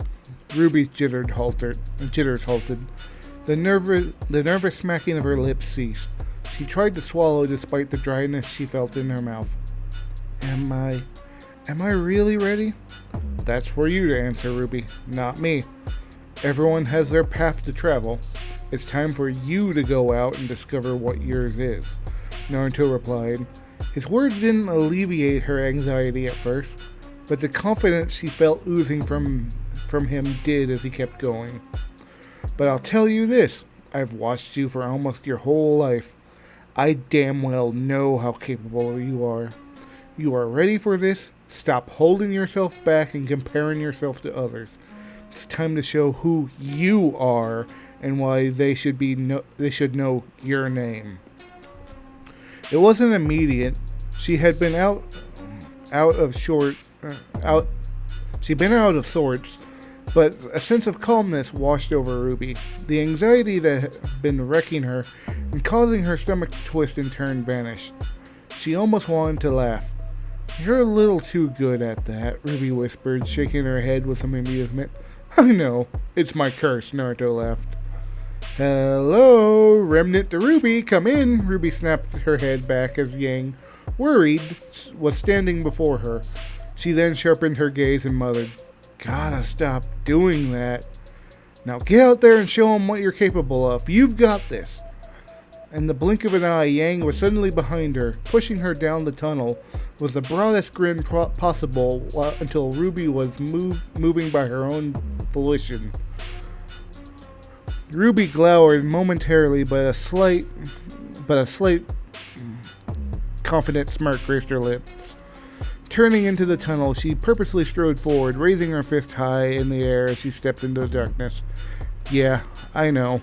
Ruby's jitters halted. The nervous smacking of her lips ceased. She tried to swallow despite the dryness she felt in her mouth. Am I really ready? That's for you to answer, Ruby, not me. Everyone has their path to travel. It's time for you to go out and discover what yours is, Naruto replied. His words didn't alleviate her anxiety at first, but the confidence she felt oozing from him did as he kept going. But I'll tell you this, I've watched you for almost your whole life. I damn well know how capable you are. You are ready for this? Stop holding yourself back and comparing yourself to others. It's time to show who you are and why they should know your name. It wasn't immediate. She had been out of sorts, but a sense of calmness washed over Ruby. The anxiety that had been wrecking her and causing her stomach to twist and turn vanished. She almost wanted to laugh. You're a little too good at that, Ruby whispered, shaking her head with some amusement. I know, it's my curse, Naruto laughed. Hello, remnant to Ruby, come in. Ruby snapped her head back as Yang, worried, was standing before her. She then sharpened her gaze and muttered, Gotta stop doing that. Now get out there and show them what you're capable of. You've got this. In the blink of an eye, Yang was suddenly behind her, pushing her down the tunnel with the broadest grin possible until Ruby was moving by her own volition. Ruby glowered momentarily, but a slight confident smirk graced her lips. Turning into the tunnel, she purposely strode forward, raising her fist high in the air as she stepped into the darkness. Yeah, I know.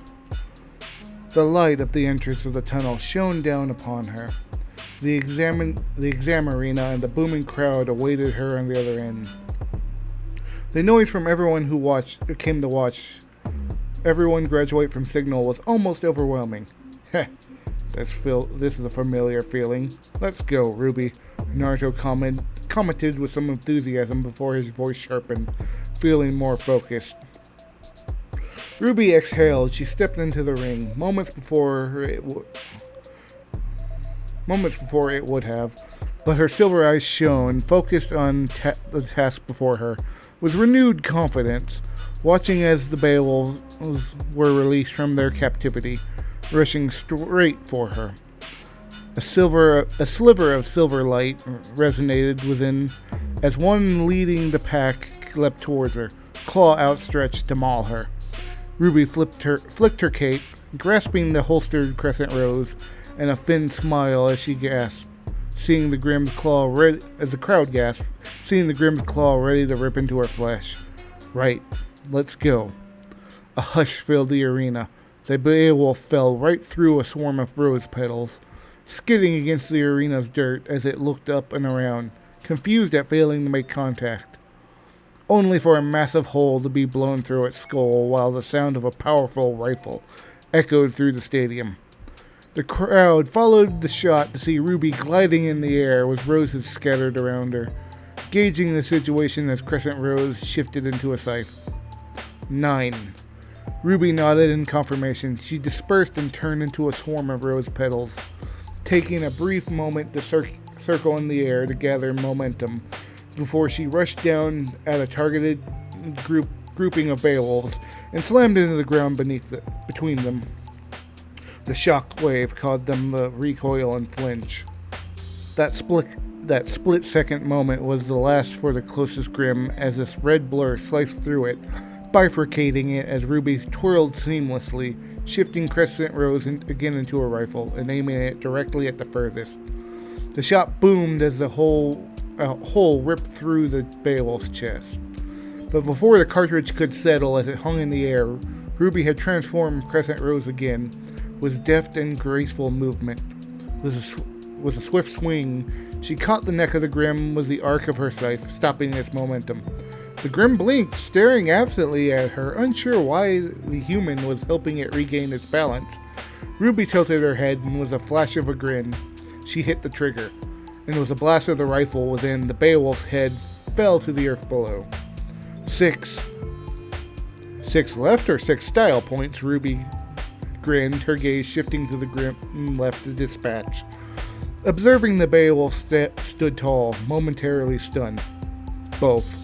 The light of the entrance of the tunnel shone down upon her. The exam arena and the booming crowd awaited her on the other end. The noise from everyone who came to watch everyone graduate from Signal was almost overwhelming. Heh, this is a familiar feeling. Let's go, Ruby, Naruto commented with some enthusiasm before his voice sharpened, feeling more focused. Ruby exhaled. She stepped into the ring. Moments before it would have, but her silver eyes shone, focused on the task before her, with renewed confidence, watching as the Beowulfs were released from their captivity. rushing straight for her. A sliver of silver light resonated within as one leading the pack leapt towards her, claw outstretched to maul her. Ruby flicked her cape, grasping the holstered crescent rose, and a thin smile as she gasped, seeing the Grimm's claw as the crowd gasped, seeing the Grimm's claw ready to rip into her flesh. Right, let's go. A hush filled the arena. The Beowulf fell right through a swarm of rose petals, skidding against the arena's dirt as it looked up and around, confused at failing to make contact, only for a massive hole to be blown through its skull while the sound of a powerful rifle echoed through the stadium. The crowd followed the shot to see Ruby gliding in the air with roses scattered around her, gauging the situation as Crescent Rose shifted into a scythe. 9. Ruby nodded in confirmation. She dispersed and turned into a swarm of rose petals, taking a brief moment to circle in the air to gather momentum before she rushed down at a targeted grouping of Beowulfs and slammed into the ground between them. The shock wave caused them to recoil and flinch. That split second moment was the last for the closest Grimm as this red blur sliced through it, bifurcating it as Ruby twirled seamlessly, shifting Crescent Rose again into a rifle and aiming it directly at the furthest. The shot boomed as a hole ripped through the Beowulf's chest. But before the cartridge could settle as it hung in the air, Ruby had transformed Crescent Rose again, with deft and graceful movement. With a swift swing, she caught the neck of the Grimm with the arc of her scythe, stopping its momentum. The Grimm blinked, staring absently at her, unsure why the human was helping it regain its balance. Ruby tilted her head, and with a flash of a grin, she hit the trigger, and with a blast of the rifle within, the Beowulf's head fell to the earth below. 6. 6 left or 6 style points? Ruby grinned, her gaze shifting to the Grimm left to dispatch. Observing the Beowulf stood tall, momentarily stunned. Both.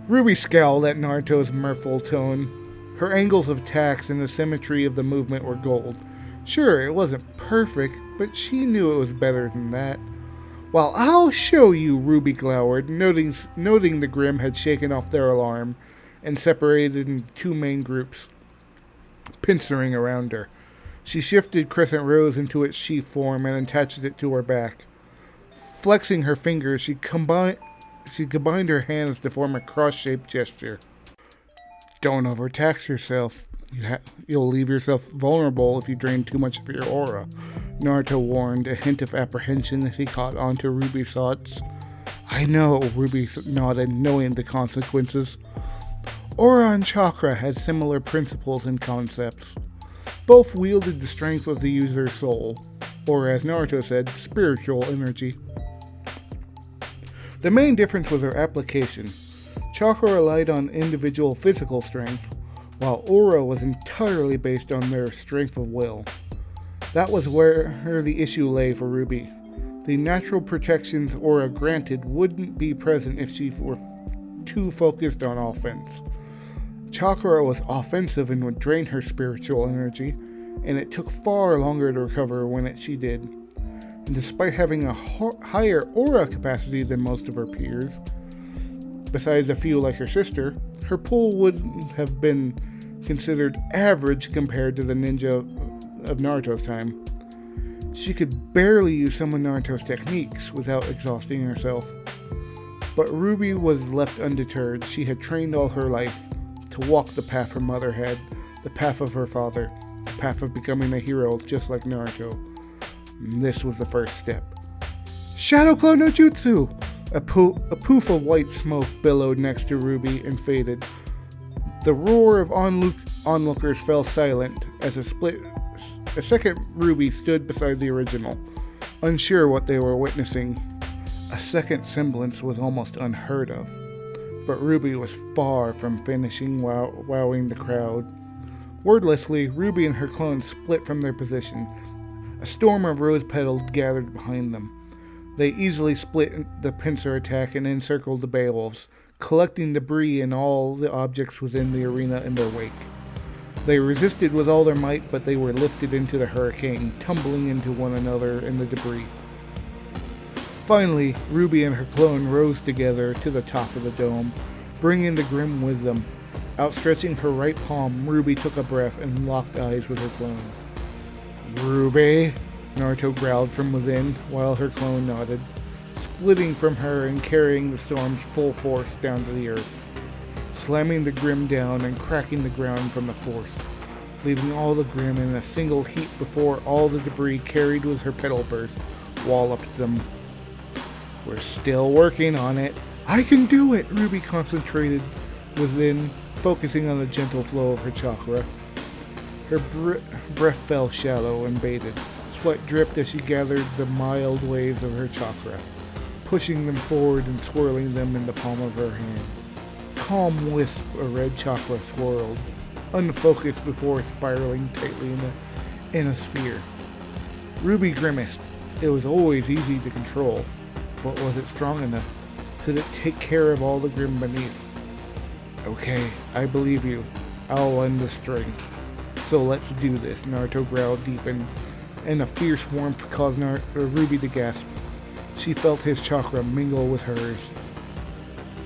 Ruby scowled at Naruto's mirthful tone. Her angles of attacks and the symmetry of the movement were gold. Sure, it wasn't perfect, but she knew it was better than that. "Well, I'll show you," Ruby glowered, noting the Grimm had shaken off their alarm and separated into two main groups, pincering around her. She shifted Crescent Rose into its sheath form and attached it to her back. Flexing her fingers, she combined her hands to form a cross-shaped gesture. "Don't overtax yourself. You'll leave yourself vulnerable if you drain too much of your aura," Naruto warned, a hint of apprehension as he caught on to Ruby's thoughts. "I know," Ruby nodded, knowing the consequences. Aura and chakra had similar principles and concepts. Both wielded the strength of the user's soul, or as Naruto said, spiritual energy. The main difference was their application. Chakra relied on individual physical strength, while aura was entirely based on their strength of will. That was where the issue lay for Ruby. The natural protections aura granted wouldn't be present if she were too focused on offense. Chakra was offensive and would drain her spiritual energy, and it took far longer to recover when she did. And despite having a higher aura capacity than most of her peers, besides a few like her sister, her pull wouldn't have been considered average compared to the ninja of Naruto's time. She could barely use some of Naruto's techniques without exhausting herself. But Ruby was left undeterred. She had trained all her life to walk the path her mother had, the path of her father, the path of becoming a hero just like Naruto. And this was the first step. "Shadow Clone no Jutsu!" A poof of white smoke billowed next to Ruby and faded. The roar of onlookers fell silent as a second Ruby stood beside the original, unsure what they were witnessing. A second semblance was almost unheard of, but Ruby was far from finishing wowing the crowd. Wordlessly, Ruby and her clones split from their position. A storm of rose petals gathered behind them. They easily split the pincer attack and encircled the Beowulfs, collecting debris and all the objects within the arena in their wake. They resisted with all their might, but they were lifted into the hurricane, tumbling into one another in the debris. Finally, Ruby and her clone rose together to the top of the dome, bringing the Grim with them. Outstretching her right palm, Ruby took a breath and locked eyes with her clone. "Ruby," Naruto growled from within, while her clone nodded, splitting from her and carrying the storm's full force down to the earth, slamming the Grim down and cracking the ground from the force, leaving all the Grim in a single heap before all the debris carried with her petal burst walloped them. "We're still working on it. I can do it," Ruby concentrated within, focusing on the gentle flow of her chakra. Her breath fell shallow and bated. Sweat dripped as she gathered the mild waves of her chakra, pushing them forward and swirling them in the palm of her hand. Calm wisp of red chakra swirled, unfocused before spiraling tightly in a sphere. Ruby grimaced. It was always easy to control, but was it strong enough? Could it take care of all the Grim beneath? "Okay, I believe you. I'll lend the strength. So let's do this," Naruto growled deep, and a fierce warmth caused Ruby to gasp. She felt his chakra mingle with hers.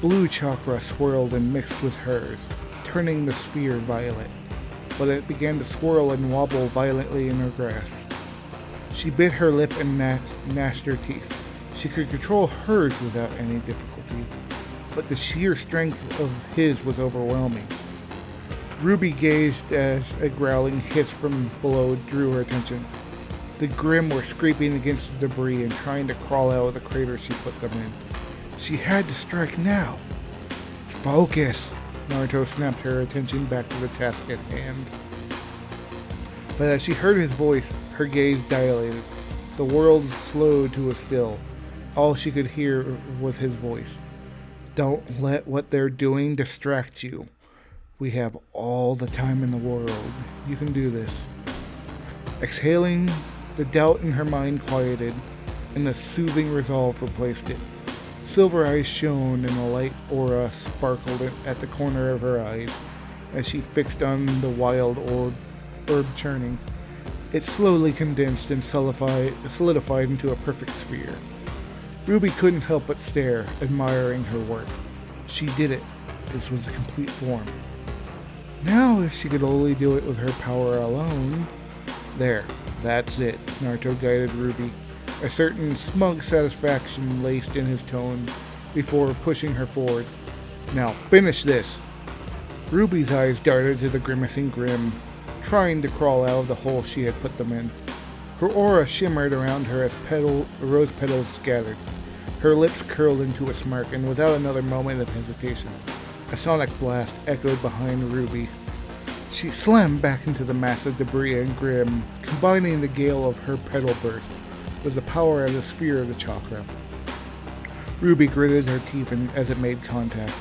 Blue chakra swirled and mixed with hers, turning the sphere violet, but it began to swirl and wobble violently in her grasp. She bit her lip and gnashed her teeth. She could control hers without any difficulty, but the sheer strength of his was overwhelming. Ruby gazed as a growling hiss from below drew her attention. The Grim were scraping against the debris and trying to crawl out of the crater she put them in. She had to strike now. "Focus!" Naruto snapped her attention back to the task at hand. But as she heard his voice, her gaze dilated. The world slowed to a still. All she could hear was his voice. "Don't let what they're doing distract you. We have all the time in the world. You can do this." Exhaling, the doubt in her mind quieted, and a soothing resolve replaced it. Silver eyes shone, and a light aura sparkled at the corner of her eyes as she fixed on the wild orb churning. It slowly condensed and solidified into a perfect sphere. Ruby couldn't help but stare, admiring her work. She did it. This was the complete form. Now, if she could only do it with her power alone. There, that's it, Naruto guided Ruby, a certain smug satisfaction laced in his tone before pushing her forward. "Now finish this." Ruby's eyes darted to the grimacing Grim, trying to crawl out of the hole she had put them in. Her aura shimmered around her as rose petals scattered. Her lips curled into a smirk, and without another moment of hesitation, a sonic blast echoed behind Ruby. She slammed back into the massive debris and Grim, combining the gale of her petal burst with the power of the sphere of the chakra. Ruby gritted her teeth as it made contact.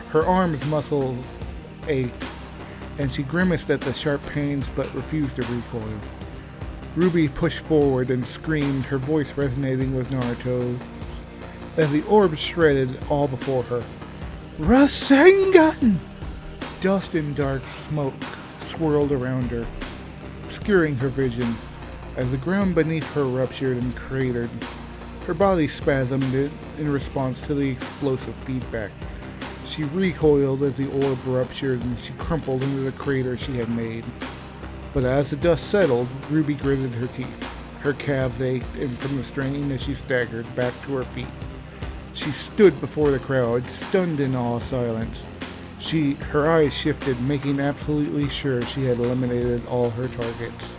Her arms' muscles ached, and she grimaced at the sharp pains but refused to recoil. Ruby pushed forward and screamed, her voice resonating with Naruto's, as the orb shredded all before her. "Rasengan!" Dust and dark smoke swirled around her, obscuring her vision, as the ground beneath her ruptured and cratered. Her body spasmed in response to the explosive feedback. She recoiled as the orb ruptured and she crumpled into the crater she had made. But as the dust settled, Ruby gritted her teeth. Her calves ached and from the strain as she staggered back to her feet. She stood before the crowd, stunned in awe silence. Her eyes shifted, making absolutely sure she had eliminated all her targets.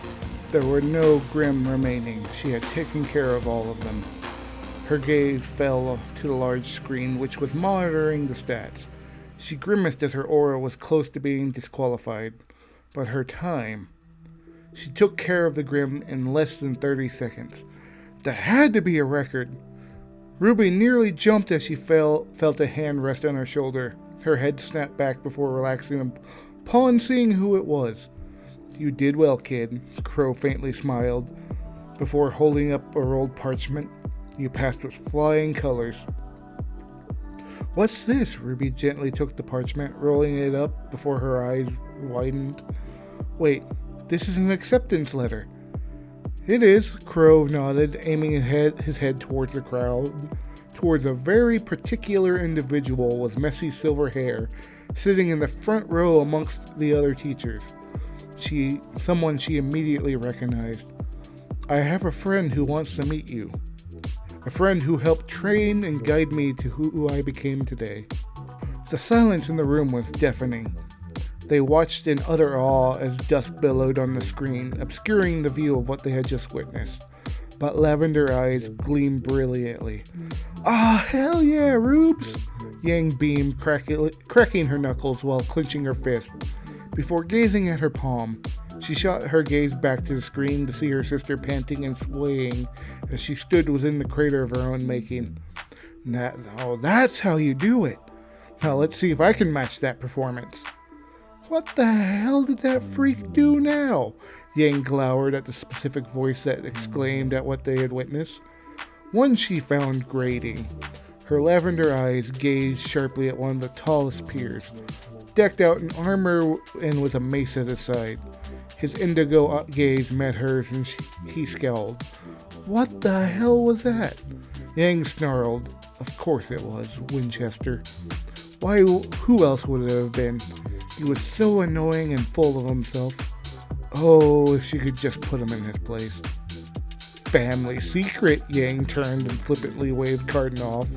There were no Grim remaining. She had taken care of all of them. Her gaze fell to the large screen, which was monitoring the stats. She grimaced as her aura was close to being disqualified. But her time... She took care of the Grim in less than 30 seconds. That had to be a record. Ruby nearly jumped as she felt a hand rest on her shoulder. Her head snapped back before relaxing upon seeing who it was. "You did well, kid," Crow faintly smiled, before holding up a rolled parchment. "You passed with flying colors." "What's this?" Ruby gently took the parchment, rolling it up before her eyes widened. Wait, this is an acceptance letter. It is, Crow nodded, aiming his head towards the crowd, towards a very particular individual with messy silver hair, sitting in the front row amongst the other teachers. Someone she immediately recognized. I have a friend who wants to meet you. A friend who helped train and guide me to who I became today. The silence in the room was deafening. They watched in utter awe as dust billowed on the screen, obscuring the view of what they had just witnessed. But lavender eyes gleamed brilliantly. Ah, hell yeah, Rubes! Yang beamed, cracking her knuckles while clenching her fist. Before gazing at her palm, she shot her gaze back to the screen to see her sister panting and swaying as she stood within the crater of her own making. Now that's how you do it. Now let's see if I can match that performance. What the hell did that freak do now? Yang glowered at the specific voice that exclaimed at what they had witnessed. One she found grating. Her lavender eyes gazed sharply at one of the tallest peers, decked out in armor and with a mace at his side. His indigo gaze met hers and he scowled. What the hell was that? Yang snarled. Of course it was, Winchester. Why, who else would it have been? He was so annoying and full of himself. Oh, if she could just put him in his place. Family secret, Yang turned and flippantly waved Cardin off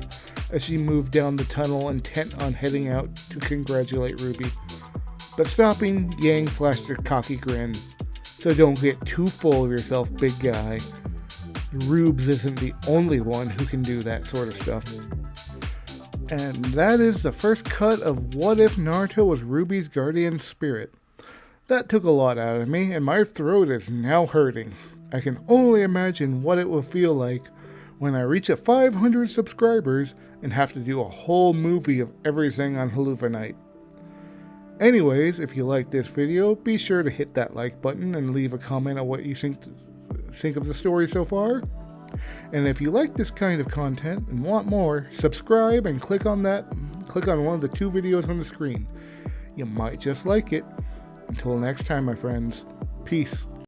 as she moved down the tunnel intent on heading out to congratulate Ruby. But stopping, Yang flashed a cocky grin. So don't get too full of yourself, big guy. Rubes isn't the only one who can do that sort of stuff. And that is the first cut of What If Naruto Was Ruby's Guardian Spirit. That took a lot out of me, and my throat is now hurting. I can only imagine what it will feel like when I reach 500 subscribers and have to do a whole movie of everything on Haluva Night. Anyways, if you liked this video, be sure to hit that like button and leave a comment on what you think of the story so far. And if you like this kind of content and want more, subscribe and click on one of the 2 videos on the screen. You might just like it. Until next time, my friends. Peace.